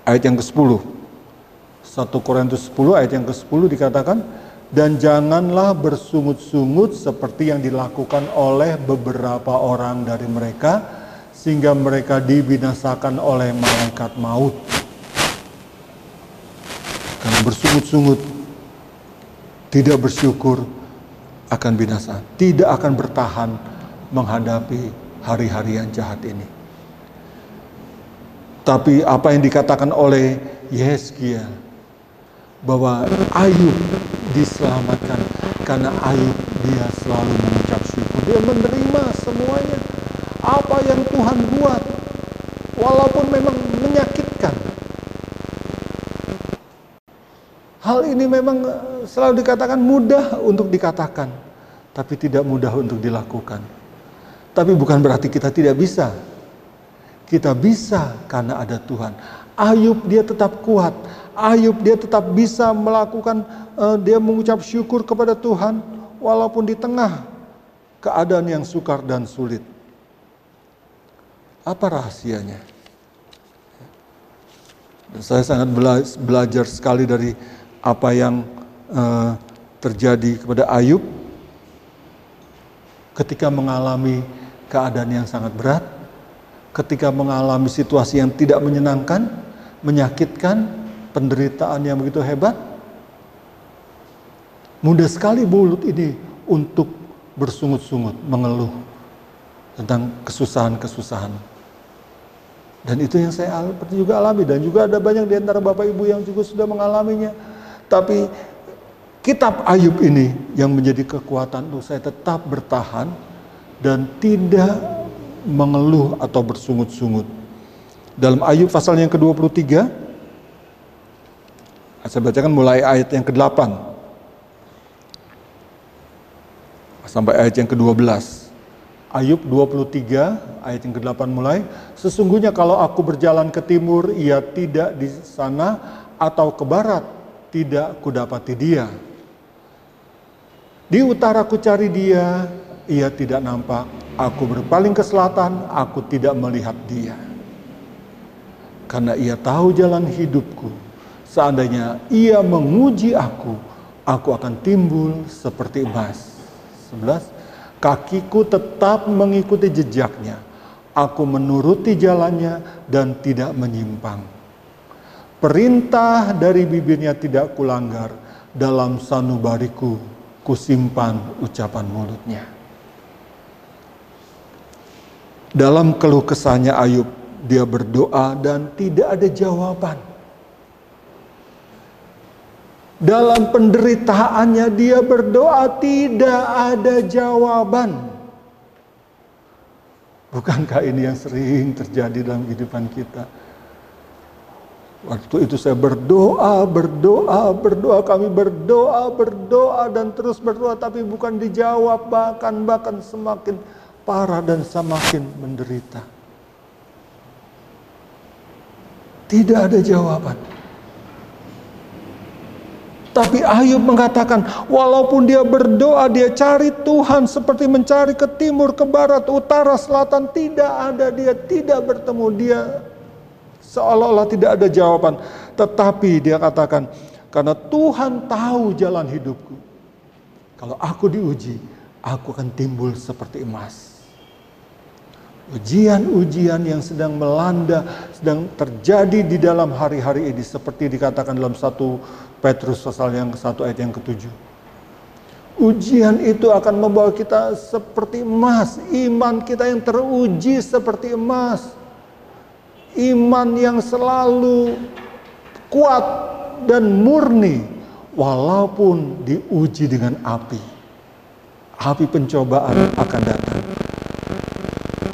Ayat yang ke-10, 1 Korintus 10 ayat yang ke-10 dikatakan, dan janganlah bersungut-sungut seperti yang dilakukan oleh beberapa orang dari mereka, sehingga mereka dibinasakan oleh malaikat maut. Karena bersungut-sungut, tidak bersyukur, akan binasa, tidak akan bertahan menghadapi hari-hari yang jahat ini. Tapi apa yang dikatakan oleh Yehezkiel, bahwa Ayub diselamatkan karena Ayub dia selalu mengucap syukur, dia menerima semuanya apa yang Tuhan buat, walaupun memang menyakitkan. Hal ini memang selalu dikatakan mudah untuk dikatakan, tapi tidak mudah untuk dilakukan. Tapi bukan berarti kita tidak bisa. Kita bisa karena ada Tuhan. Ayub dia tetap kuat. Ayub dia tetap bisa melakukan, dia mengucap syukur kepada Tuhan walaupun di tengah keadaan yang sukar dan sulit. Apa rahasianya? Dan saya sangat belajar sekali dari apa yang terjadi kepada Ayub ketika mengalami keadaan yang sangat berat, ketika mengalami situasi yang tidak menyenangkan, menyakitkan, penderitaan yang begitu hebat. Mudah sekali mulut ini untuk bersungut-sungut, mengeluh tentang kesusahan-kesusahan. Dan itu yang saya juga alami, dan juga ada banyak di antara Bapak Ibu yang juga sudah mengalaminya. Tapi kitab Ayub ini yang menjadi kekuatan untuk saya tetap bertahan dan tidak mengeluh atau bersungut-sungut. Dalam Ayub pasal yang ke-23, saya bacakan mulai ayat yang ke-8 sampai ayat yang ke-12. Ayub 23 ayat yang ke-8 mulai. Sesungguhnya kalau aku berjalan ke timur, ia tidak di sana, atau ke barat, tidak kudapati dia. Di utara ku cari dia, ia tidak nampak. Aku berpaling ke selatan, aku tidak melihat dia. Karena ia tahu jalan hidupku. Seandainya ia menguji aku akan timbul seperti emas. 11. Kakiku tetap mengikuti jejaknya. Aku menuruti jalannya dan tidak menyimpang. Perintah dari bibirnya tidak kulanggar. Dalam sanubariku kusimpan ucapan mulutnya. Dalam keluh kesahnya Ayub, dia berdoa dan tidak ada jawaban. Dalam penderitaannya dia berdoa, tidak ada jawaban. Bukankah ini yang sering terjadi dalam kehidupan kita? Waktu itu saya berdoa, kami berdoa dan terus berdoa, tapi bukan dijawab, bahkan semakin parah dan semakin menderita. Tidak ada jawaban. Tapi Ayub mengatakan, walaupun dia berdoa, dia cari Tuhan seperti mencari ke timur, ke barat, utara, selatan, tidak ada, dia tidak bertemu, dia seolah-olah tidak ada jawaban. Tetapi dia katakan, karena Tuhan tahu jalan hidupku. Kalau aku diuji, aku akan timbul seperti emas. Ujian-ujian yang sedang melanda, sedang terjadi di dalam hari-hari ini, seperti dikatakan dalam 1 Petrus pasal yang ke-1 ayat yang ke-7. Ujian itu akan membawa kita seperti emas. Iman kita yang teruji seperti emas. Iman yang selalu kuat dan murni walaupun diuji dengan api. Api pencobaan akan datang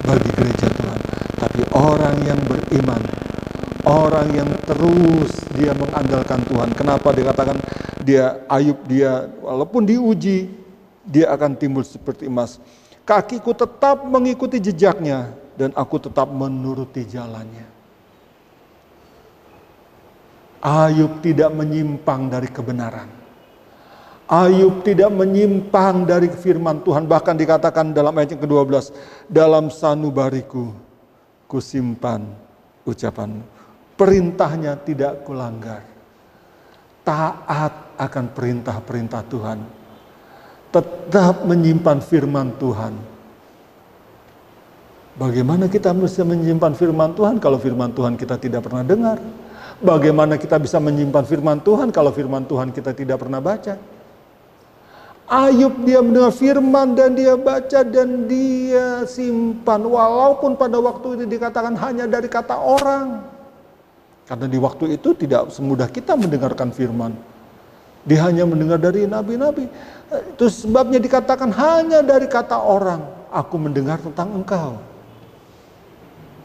bagi gereja Tuhan. Tapi orang yang beriman, orang yang terus dia mengandalkan Tuhan. Kenapa dikatakan Ayub walaupun diuji, dia akan timbul seperti emas. Kakiku tetap mengikuti jejaknya dan aku tetap menuruti jalannya. Ayub tidak menyimpang dari kebenaran. Ayub tidak menyimpang dari firman Tuhan. Bahkan dikatakan dalam ayat yang ke-12, dalam sanubariku kusimpan ucapanmu. Perintahnya tidak kulanggar. Taat akan perintah-perintah Tuhan. Tetap menyimpan firman Tuhan. Bagaimana kita bisa menyimpan firman Tuhan kalau firman Tuhan kita tidak pernah dengar? Bagaimana kita bisa menyimpan firman Tuhan kalau firman Tuhan kita tidak pernah baca? Ayub dia mendengar firman dan dia baca dan dia simpan. Walaupun pada waktu itu dikatakan hanya dari kata orang. Karena di waktu itu tidak semudah kita mendengarkan firman. Dia hanya mendengar dari nabi-nabi. Itu sebabnya dikatakan hanya dari kata orang. Aku mendengar tentang engkau.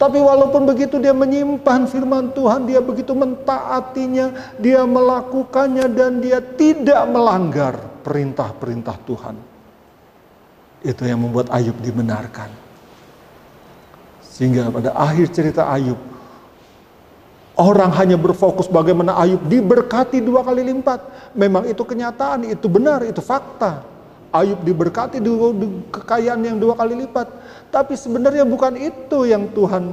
Tapi walaupun begitu dia menyimpan firman Tuhan. Dia begitu mentaatinya. Dia melakukannya dan dia tidak melanggar perintah-perintah Tuhan. Itu yang membuat Ayub dibenarkan. Sehingga pada akhir cerita Ayub, orang hanya berfokus bagaimana Ayub diberkati 2 kali lipat. Memang itu kenyataan, itu benar, itu fakta. Ayub diberkati kekayaan yang 2 kali lipat. Tapi sebenarnya bukan itu yang Tuhan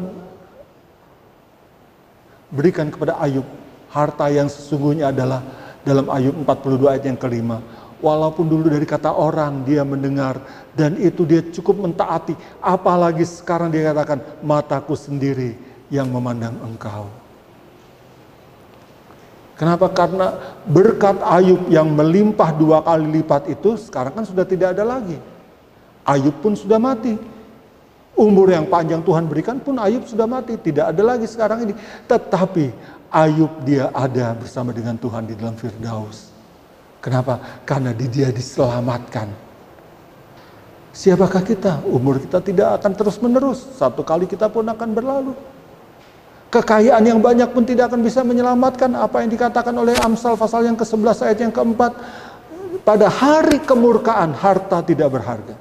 berikan kepada Ayub. Harta yang sesungguhnya adalah dalam Ayub 42 ayat yang ke-5. Walaupun dulu dari kata orang dia mendengar dan itu dia cukup mentaati. Apalagi sekarang dia katakan, mataku sendiri yang memandang engkau. Kenapa? Karena berkat Ayub yang melimpah 2 kali lipat itu sekarang kan sudah tidak ada lagi. Ayub pun sudah mati. Umur yang panjang Tuhan berikan pun Ayub sudah mati. Tidak ada lagi sekarang ini. Tetapi Ayub dia ada bersama dengan Tuhan di dalam Firdaus. Kenapa? Karena dia diselamatkan. Siapakah kita? Umur kita tidak akan terus menerus. Satu kali kita pun akan berlalu. Kekayaan yang banyak pun tidak akan bisa menyelamatkan. Apa yang dikatakan oleh Amsal pasal yang ke-11 ayat yang ke-4. Pada hari kemurkaan harta tidak berharga.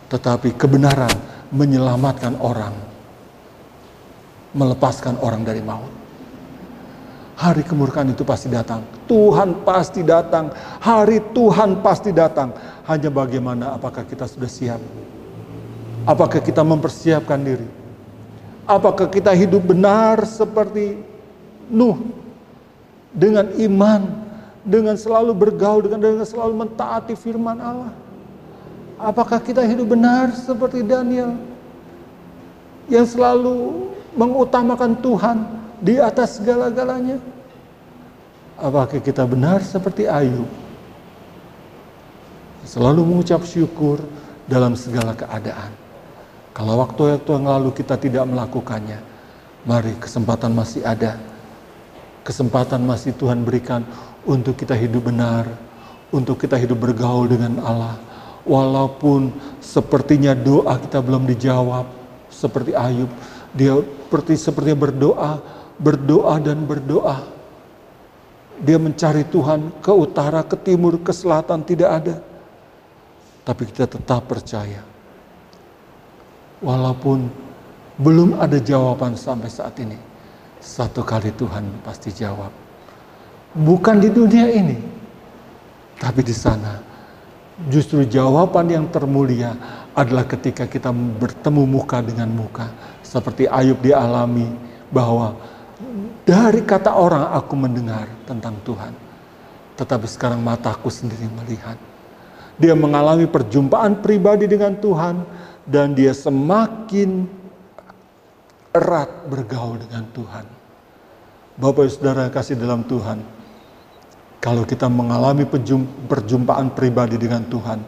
Tetapi kebenaran menyelamatkan orang. Melepaskan orang dari maut. Hari kemurkaan itu pasti datang. Tuhan pasti datang. Hari Tuhan pasti datang. Hanya bagaimana apakah kita sudah siap? Apakah kita mempersiapkan diri? Apakah kita hidup benar seperti Nuh? Dengan iman. Dengan selalu bergaul. Dengan selalu mentaati firman Allah. Apakah kita hidup benar seperti Daniel? Yang selalu mengutamakan Tuhan di atas segala-galanya? Apakah kita benar seperti Ayub? Selalu mengucap syukur dalam segala keadaan. Kalau waktu-waktu yang lalu kita tidak melakukannya, mari kesempatan masih ada. Kesempatan masih Tuhan berikan untuk kita hidup benar, untuk kita hidup bergaul dengan Allah. Walaupun sepertinya doa kita belum dijawab, seperti Ayub, dia sepertinya berdoa dan berdoa. Dia mencari Tuhan ke utara, ke timur, ke selatan, tidak ada. Tapi kita tetap percaya. Walaupun belum ada jawaban sampai saat ini, satu kali Tuhan pasti jawab. Bukan di dunia ini, tapi di sana. Justru jawaban yang termulia adalah ketika kita bertemu muka dengan muka. Seperti Ayub dialami bahwa dari kata orang aku mendengar tentang Tuhan. Tetapi sekarang mataku sendiri melihat. Dia mengalami perjumpaan pribadi dengan Tuhan. Dan dia semakin erat bergaul dengan Tuhan. Bapak Ibu Saudara kasih dalam Tuhan. Kalau kita mengalami perjumpaan pribadi dengan Tuhan.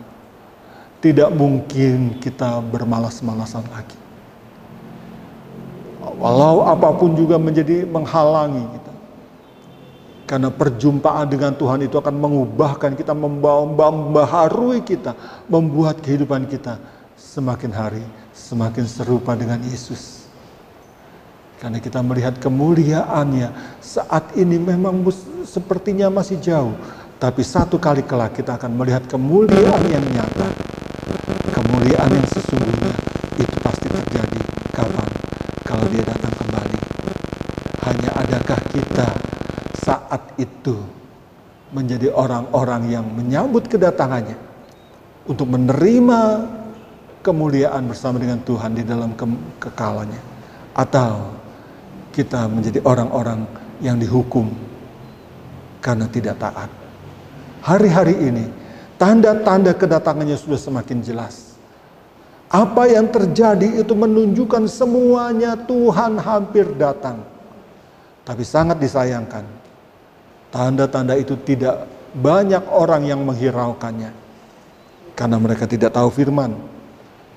Tidak mungkin kita bermalas-malasan lagi. Walau apapun juga menjadi menghalangi kita. Karena perjumpaan dengan Tuhan itu akan mengubahkan kita, membaharui kita, membuat kehidupan kita semakin hari semakin serupa dengan Yesus. Karena kita melihat kemuliaannya saat ini memang sepertinya masih jauh. Tapi satu kali kelak kita akan melihat kemuliaan yang nyata. Kemuliaan yang sesungguhnya itu pasti terjadi. Kapan? Kalau dia datang kembali. Hanya adakah kita saat itu menjadi orang-orang yang menyambut kedatangannya. Untuk menerima kemuliaan bersama dengan Tuhan di dalam kekalannya. Atau kita menjadi orang-orang yang dihukum karena tidak taat. Hari-hari ini tanda-tanda kedatangannya sudah semakin jelas. Apa yang terjadi itu menunjukkan semuanya Tuhan hampir datang. Tapi sangat disayangkan, tanda-tanda itu tidak banyak orang yang menghiraukannya. Karena mereka tidak tahu firman.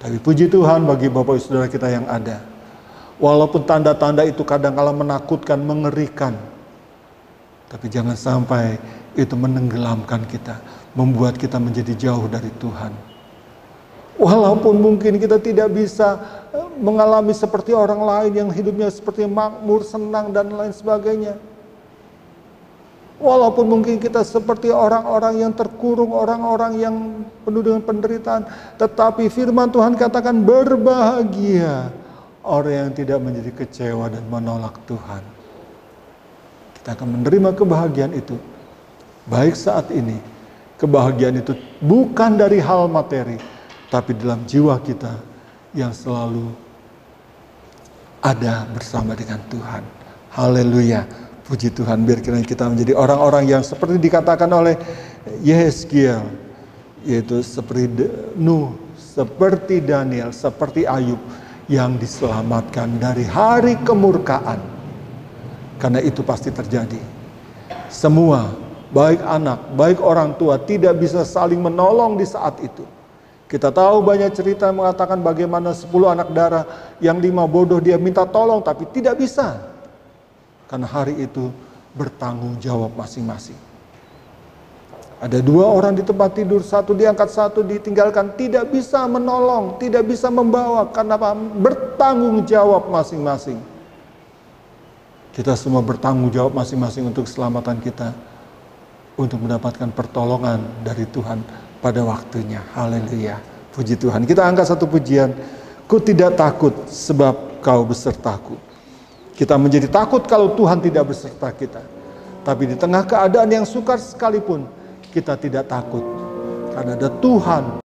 Tapi puji Tuhan bagi Bapak Ibu Saudara kita yang ada. Walaupun tanda-tanda itu kadang-kala menakutkan, mengerikan. Tapi jangan sampai itu menenggelamkan kita. Membuat kita menjadi jauh dari Tuhan. Walaupun mungkin kita tidak bisa mengalami seperti orang lain yang hidupnya seperti makmur, senang dan lain sebagainya. Walaupun mungkin kita seperti orang-orang yang terkurung, orang-orang yang penuh dengan penderitaan. Tetapi firman Tuhan katakan berbahagia orang yang tidak menjadi kecewa dan menolak Tuhan. Kita akan menerima kebahagiaan itu. Baik saat ini, kebahagiaan itu bukan dari hal materi. Tapi dalam jiwa kita yang selalu ada bersama dengan Tuhan. Haleluya. Puji Tuhan, biar kiranya kita menjadi orang-orang yang seperti dikatakan oleh Yehezkiel, yaitu seperti Nuh, seperti Daniel, seperti Ayub, yang diselamatkan dari hari kemurkaan. Karena itu pasti terjadi. Semua, baik anak, baik orang tua, tidak bisa saling menolong di saat itu. Kita tahu banyak cerita mengatakan bagaimana 10 anak darah, yang 5 bodoh, dia minta tolong tapi tidak bisa. Karena hari itu bertanggung jawab masing-masing. Ada 2 orang di tempat tidur, satu diangkat, satu ditinggalkan, tidak bisa menolong, tidak bisa membawa, karena apa? Bertanggung jawab masing-masing. Kita semua bertanggung jawab masing-masing untuk keselamatan kita, untuk mendapatkan pertolongan dari Tuhan pada waktunya. Haleluya, puji Tuhan. Kita angkat satu pujian, ku tidak takut sebab kau besertaku. Kita menjadi takut kalau Tuhan tidak beserta kita. Tapi di tengah keadaan yang sukar sekalipun, kita tidak takut. Karena ada Tuhan